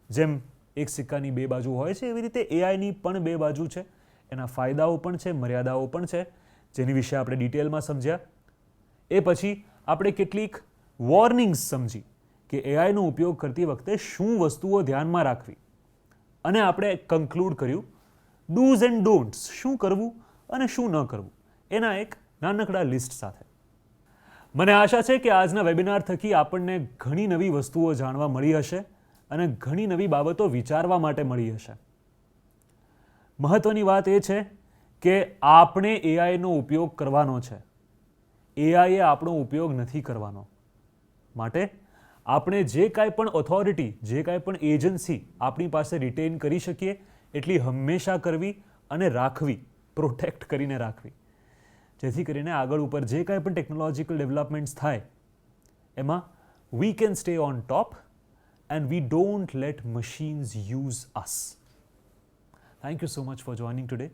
A: જેમ એક સિક્કાની બે બાજુ હોય છે, એવી રીતે એઆઈની પણ બે બાજુ છે. એના ફાયદાઓ પણ છે, મર્યાદાઓ પણ છે, જેની વિશે આપણે ડિટેલમાં સમજ્યા. એ પછી આપણે કેટલીક વોર્નિંગ્સ સમજી કે એઆઈનો ઉપયોગ કરતી વખતે શું વસ્તુઓ ધ્યાનમાં રાખવી. અને આપણે કન્ક્લુડ કર્યું ડૂઝ એન્ડ ડોન્ટ્સ, શું કરવું અને શું ન કરવું, એના એક નાનકડા લિસ્ટ સાથે. મને આશા છે કે આજના વેબિનાર થકી આપણને ઘણી નવી વસ્તુઓ જાણવા મળી હશે અને ઘણી નવી બાબતો વિચારવા માટે મળી હશે. મહત્વની વાત એ છે કે આપણે એઆઈનો ઉપયોગ કરવાનો છે, એઆઈએ આપણો ઉપયોગ નથી કરવાનો. માટે આપણે જે કાંઈ પણ ઓથોરિટી, જે કાંઈ પણ એજન્સી આપણી પાસે રિટેન કરી શકીએ એટલી હંમેશા કરવી અને રાખવી, પ્રોટેક્ટ કરીને રાખવી, જેથી કરીને આગળ ઉપર જે કાંઈ પણ ટેકનોલોજીકલ ડેવલપમેન્ટ્સ થાય એમાં we can stay on top and we don't let machines use us. Thank you so much for joining today.